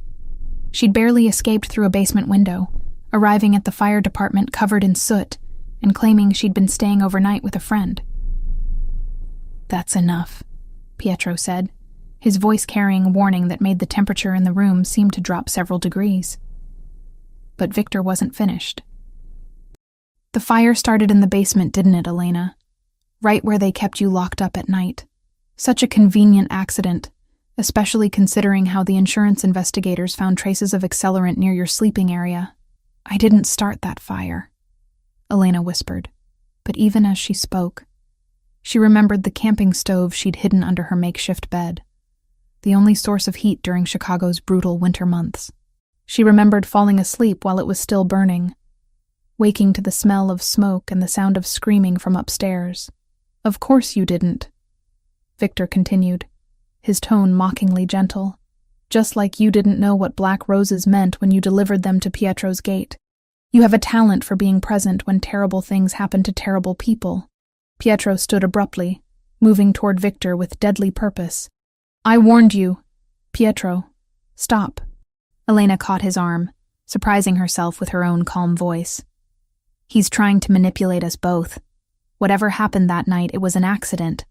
She'd barely escaped through a basement window, arriving at the fire department covered in soot and claiming she'd been staying overnight with a friend. "That's enough," Pietro said, his voice carrying a warning that made the temperature in the room seem to drop several degrees. But Victor wasn't finished. "The fire started in the basement, didn't it, Elena? Right where they kept you locked up at night. Such a convenient accident, especially considering how the insurance investigators found traces of accelerant near your sleeping area." "I didn't start that fire," Elena whispered, but even as she spoke, she remembered the camping stove she'd hidden under her makeshift bed, the only source of heat during Chicago's brutal winter months. She remembered falling asleep while it was still burning, waking to the smell of smoke and the sound of screaming from upstairs. "Of course you didn't," Victor continued, his tone mockingly gentle. "Just like you didn't know what black roses meant when you delivered them to Pietro's gate. You have a talent for being present when terrible things happen to terrible people." Pietro stood abruptly, moving toward Victor with deadly purpose. "I warned you. Pietro, stop." Elena caught his arm, surprising herself with her own calm voice. "He's trying to manipulate us both. Whatever happened that night, it was an accident.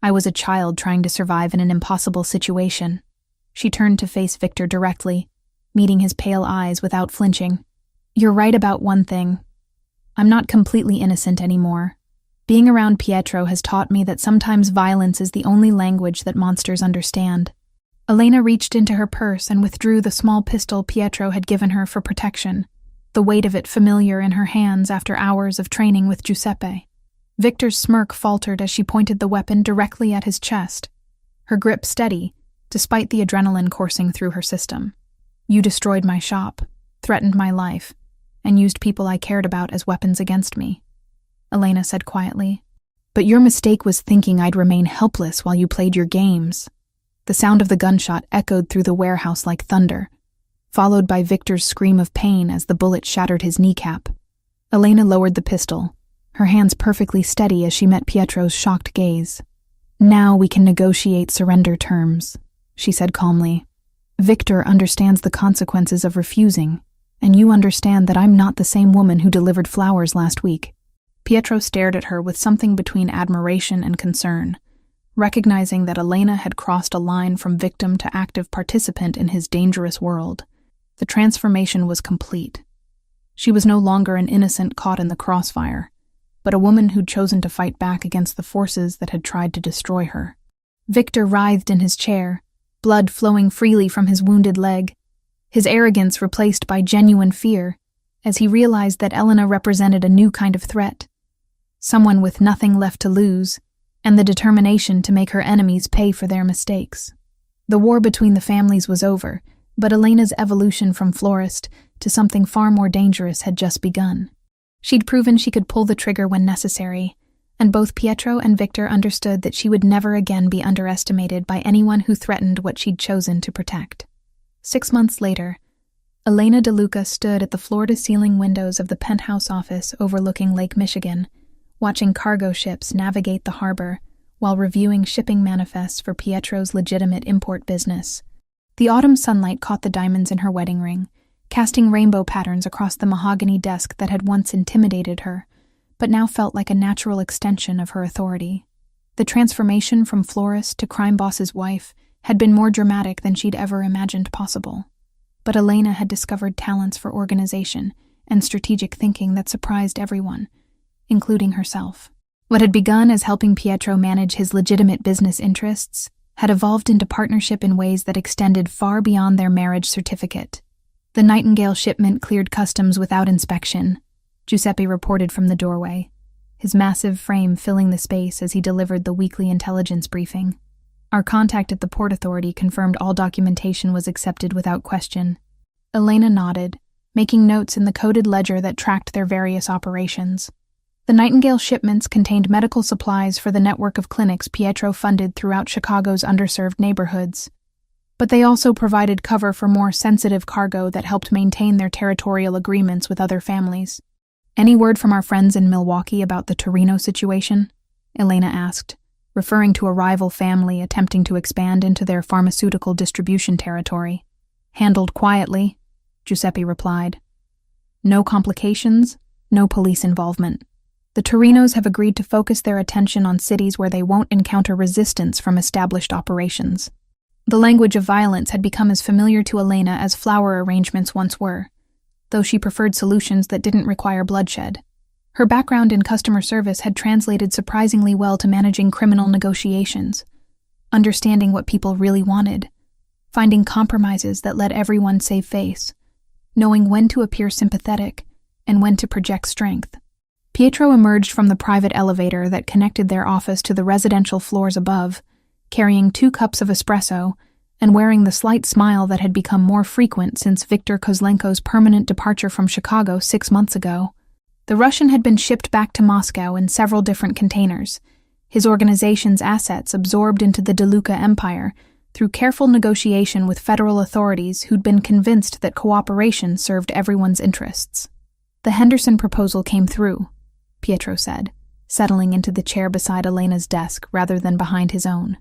I was a child trying to survive in an impossible situation." She turned to face Victor directly, meeting his pale eyes without flinching. "You're right about one thing. I'm not completely innocent anymore. Being around Pietro has taught me that sometimes violence is the only language that monsters understand." Elena reached into her purse and withdrew the small pistol Pietro had given her for protection, the weight of it familiar in her hands after hours of training with Giuseppe. Victor's smirk faltered as she pointed the weapon directly at his chest, her grip steady, despite the adrenaline coursing through her system. "You destroyed my shop, threatened my life, and used people I cared about as weapons against me," Elena said quietly. "But your mistake was thinking I'd remain helpless while you played your games." The sound of the gunshot echoed through the warehouse like thunder, followed by Victor's scream of pain as the bullet shattered his kneecap. Elena lowered the pistol, her hands perfectly steady as she met Pietro's shocked gaze. "Now we can negotiate surrender terms," she said calmly. "Victor understands the consequences of refusing, and you understand that I'm not the same woman who delivered flowers last week." Pietro stared at her with something between admiration and concern, recognizing that Elena had crossed a line from victim to active participant in his dangerous world. The transformation was complete. She was no longer an innocent caught in the crossfire, but a woman who'd chosen to fight back against the forces that had tried to destroy her. Victor writhed in his chair, blood flowing freely from his wounded leg, his arrogance replaced by genuine fear, as he realized that Elena represented a new kind of threat, someone with nothing left to lose, and the determination to make her enemies pay for their mistakes. The war between the families was over, but Elena's evolution from Florist to something far more dangerous had just begun. She'd proven she could pull the trigger when necessary, and both Pietro and Victor understood that she would never again be underestimated by anyone who threatened what she'd chosen to protect. 6 months later, Elena DeLuca stood at the floor-to-ceiling windows of the penthouse office overlooking Lake Michigan, watching cargo ships navigate the harbor while reviewing shipping manifests for Pietro's legitimate import business. The autumn sunlight caught the diamonds in her wedding ring, casting rainbow patterns across the mahogany desk that had once intimidated her, but now felt like a natural extension of her authority. The transformation from florist to crime boss's wife had been more dramatic than she'd ever imagined possible. But Elena had discovered talents for organization and strategic thinking that surprised everyone, including herself. What had begun as helping Pietro manage his legitimate business interests had evolved into partnership in ways that extended far beyond their marriage certificate. The Nightingale shipment cleared customs without inspection, Giuseppe reported from the doorway, his massive frame filling the space as he delivered the weekly intelligence briefing. Our contact at the Port Authority confirmed all documentation was accepted without question. Elena nodded, making notes in the coded ledger that tracked their various operations. The Nightingale shipments contained medical supplies for the network of clinics Pietro funded throughout Chicago's underserved neighborhoods. But they also provided cover for more sensitive cargo that helped maintain their territorial agreements with other families. "Any word from our friends in Milwaukee about the Torino situation?" Elena asked, referring to a rival family attempting to expand into their pharmaceutical distribution territory. "Handled quietly," Giuseppe replied. "No complications, no police involvement. The Torinos have agreed to focus their attention on cities where they won't encounter resistance from established operations." The language of violence had become as familiar to Elena as flower arrangements once were, though she preferred solutions that didn't require bloodshed. Her background in customer service had translated surprisingly well to managing criminal negotiations, understanding what people really wanted, finding compromises that let everyone save face, knowing when to appear sympathetic and when to project strength. Pietro emerged from the private elevator that connected their office to the residential floors above, carrying 2 cups of espresso and wearing the slight smile that had become more frequent since Viktor Kozlenko's permanent departure from Chicago 6 months ago. The Russian had been shipped back to Moscow in several different containers, his organization's assets absorbed into the DeLuca empire through careful negotiation with federal authorities who'd been convinced that cooperation served everyone's interests. "The Henderson proposal came through," Pietro said, settling into the chair beside Elena's desk rather than behind his own.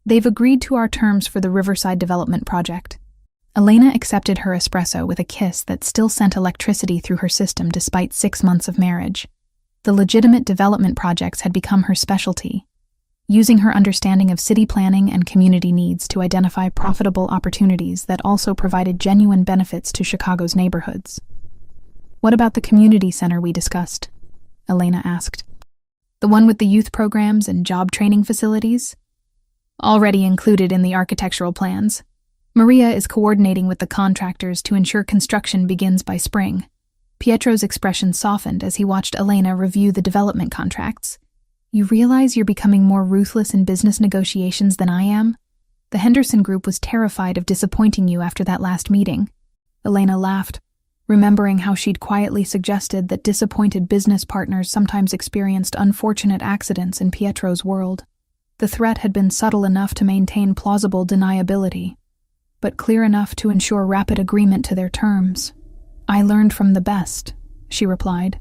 "They've agreed to our terms for the Riverside Development Project." Elena accepted her espresso with a kiss that still sent electricity through her system despite 6 months of marriage. The legitimate development projects had become her specialty, using her understanding of city planning and community needs to identify profitable opportunities that also provided genuine benefits to Chicago's neighborhoods. "What about the community center we discussed?" Elena asked. "The one with the youth programs and job training facilities?" "Already included in the architectural plans. Maria is coordinating with the contractors to ensure construction begins by spring." Pietro's expression softened as he watched Elena review the development contracts. "You realize you're becoming more ruthless in business negotiations than I am? The Henderson Group was terrified of disappointing you after that last meeting." Elena laughed, remembering how she'd quietly suggested that disappointed business partners sometimes experienced unfortunate accidents in Pietro's world. The threat had been subtle enough to maintain plausible deniability, but clear enough to ensure rapid agreement to their terms. "I learned from the best," she replied,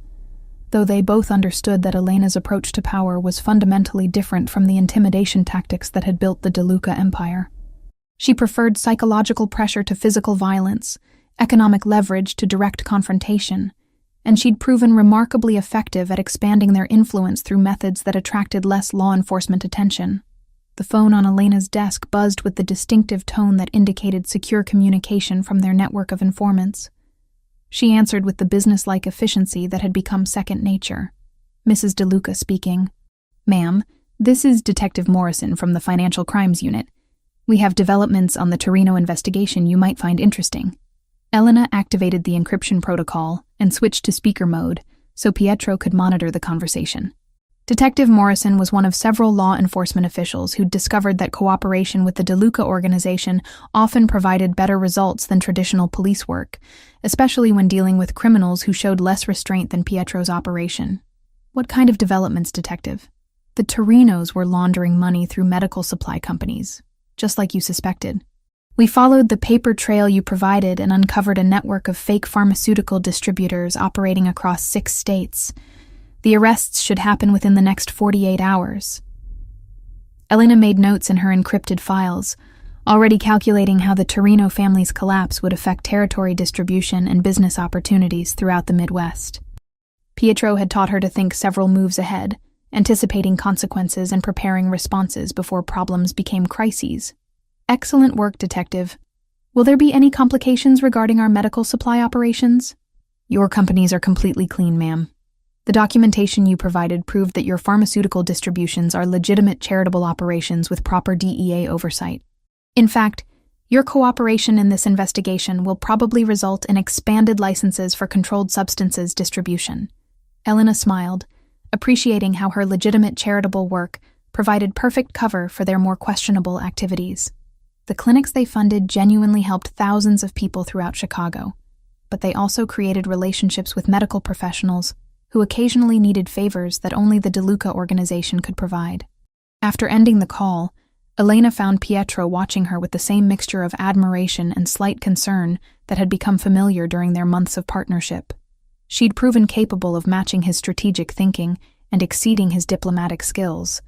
though they both understood that Elena's approach to power was fundamentally different from the intimidation tactics that had built the DeLuca empire. She preferred psychological pressure to physical violence, economic leverage to direct confrontation, and she'd proven remarkably effective at expanding their influence through methods that attracted less law enforcement attention. The phone on Elena's desk buzzed with the distinctive tone that indicated secure communication from their network of informants. She answered with the businesslike efficiency that had become second nature. "Mrs. DeLuca speaking." "Ma'am, this is Detective Morrison from the Financial Crimes Unit. We have developments on the Torino investigation you might find interesting. Elena activated the encryption protocol and switched to speaker mode so Pietro could monitor the conversation. Detective Morrison was one of several law enforcement officials who'd discovered that cooperation with the De Luca organization often provided better results than traditional police work, especially when dealing with criminals who showed less restraint than Pietro's operation. What kind of developments, Detective? The Torinos were laundering money through medical supply companies, just like you suspected. We followed the paper trail you provided and uncovered a network of fake pharmaceutical distributors operating across 6 states. The arrests should happen within the next 48 hours. Elena made notes in her encrypted files, already calculating how the Torino family's collapse would affect territory distribution and business opportunities throughout the Midwest. Pietro had taught her to think several moves ahead, anticipating consequences and preparing responses before problems became crises. Excellent work, Detective. Will there be any complications regarding our medical supply operations? Your companies are completely clean, ma'am. The documentation you provided proved that your pharmaceutical distributions are legitimate charitable operations with proper DEA oversight. In fact, your cooperation in this investigation will probably result in expanded licenses for controlled substances distribution. Elena smiled, appreciating how her legitimate charitable work provided perfect cover for their more questionable activities. The clinics they funded genuinely helped thousands of people throughout Chicago, but they also created relationships with medical professionals who occasionally needed favors that only the De Luca organization could provide. After ending the call, Elena found Pietro watching her with the same mixture of admiration and slight concern that had become familiar during their months of partnership. She'd proven capable of matching his strategic thinking and exceeding his diplomatic skills,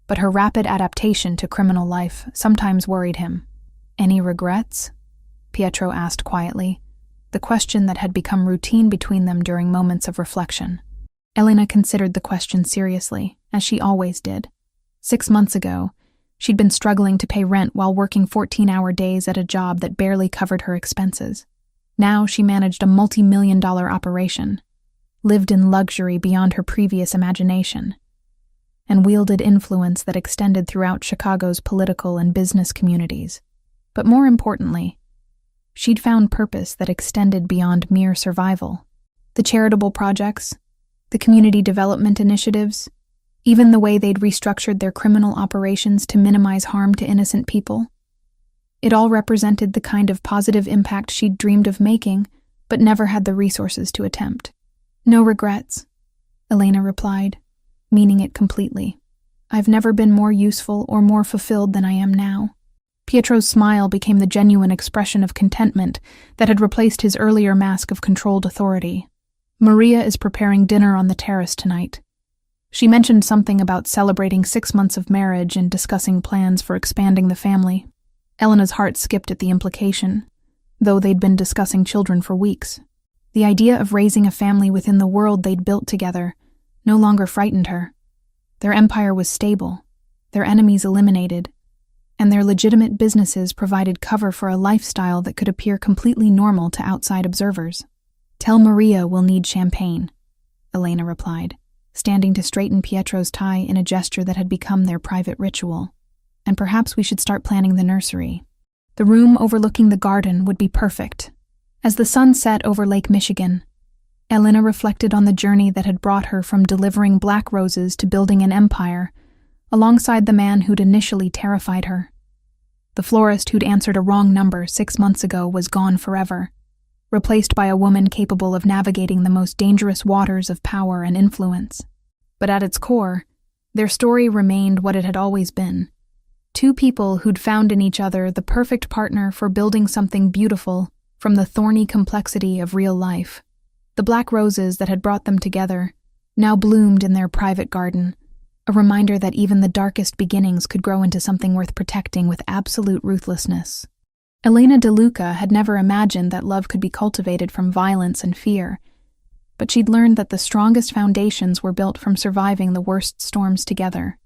but her rapid adaptation to criminal life sometimes worried him. "Any regrets?" Pietro asked quietly, the question that had become routine between them during moments of reflection. Elena considered the question seriously, as she always did. 6 months ago, she'd been struggling to pay rent while working 14-hour days at a job that barely covered her expenses. Now she managed a multi-million-dollar operation, lived in luxury beyond her previous imagination, and wielded influence that extended throughout Chicago's political and business communities. But more importantly, she'd found purpose that extended beyond mere survival. The charitable projects, the community development initiatives, even the way they'd restructured their criminal operations to minimize harm to innocent people. It all represented the kind of positive impact she'd dreamed of making, but never had the resources to attempt. "No regrets," Elena replied, meaning it completely. "I've never been more useful or more fulfilled than I am now." Pietro's smile became the genuine expression of contentment that had replaced his earlier mask of controlled authority. "Maria is preparing dinner on the terrace tonight. She mentioned something about celebrating 6 months of marriage and discussing plans for expanding the family." Elena's heart skipped at the implication, though they'd been discussing children for weeks. The idea of raising a family within the world they'd built together no longer frightened her. Their empire was stable, their enemies eliminated, and their legitimate businesses provided cover for a lifestyle that could appear completely normal to outside observers. "Tell Maria we'll need champagne," Elena replied, standing to straighten Pietro's tie in a gesture that had become their private ritual. "And perhaps we should start planning the nursery. The room overlooking the garden would be perfect." As the sun set over Lake Michigan, Elena reflected on the journey that had brought her from delivering black roses to building an empire, alongside the man who'd initially terrified her. The florist who'd answered a wrong number 6 months ago was gone forever, replaced by a woman capable of navigating the most dangerous waters of power and influence. But at its core, their story remained what it had always been. 2 people who'd found in each other the perfect partner for building something beautiful from the thorny complexity of real life. The black roses that had brought them together now bloomed in their private garden, a reminder that even the darkest beginnings could grow into something worth protecting with absolute ruthlessness. Elena De Luca had never imagined that love could be cultivated from violence and fear, but she'd learned that the strongest foundations were built from surviving the worst storms together.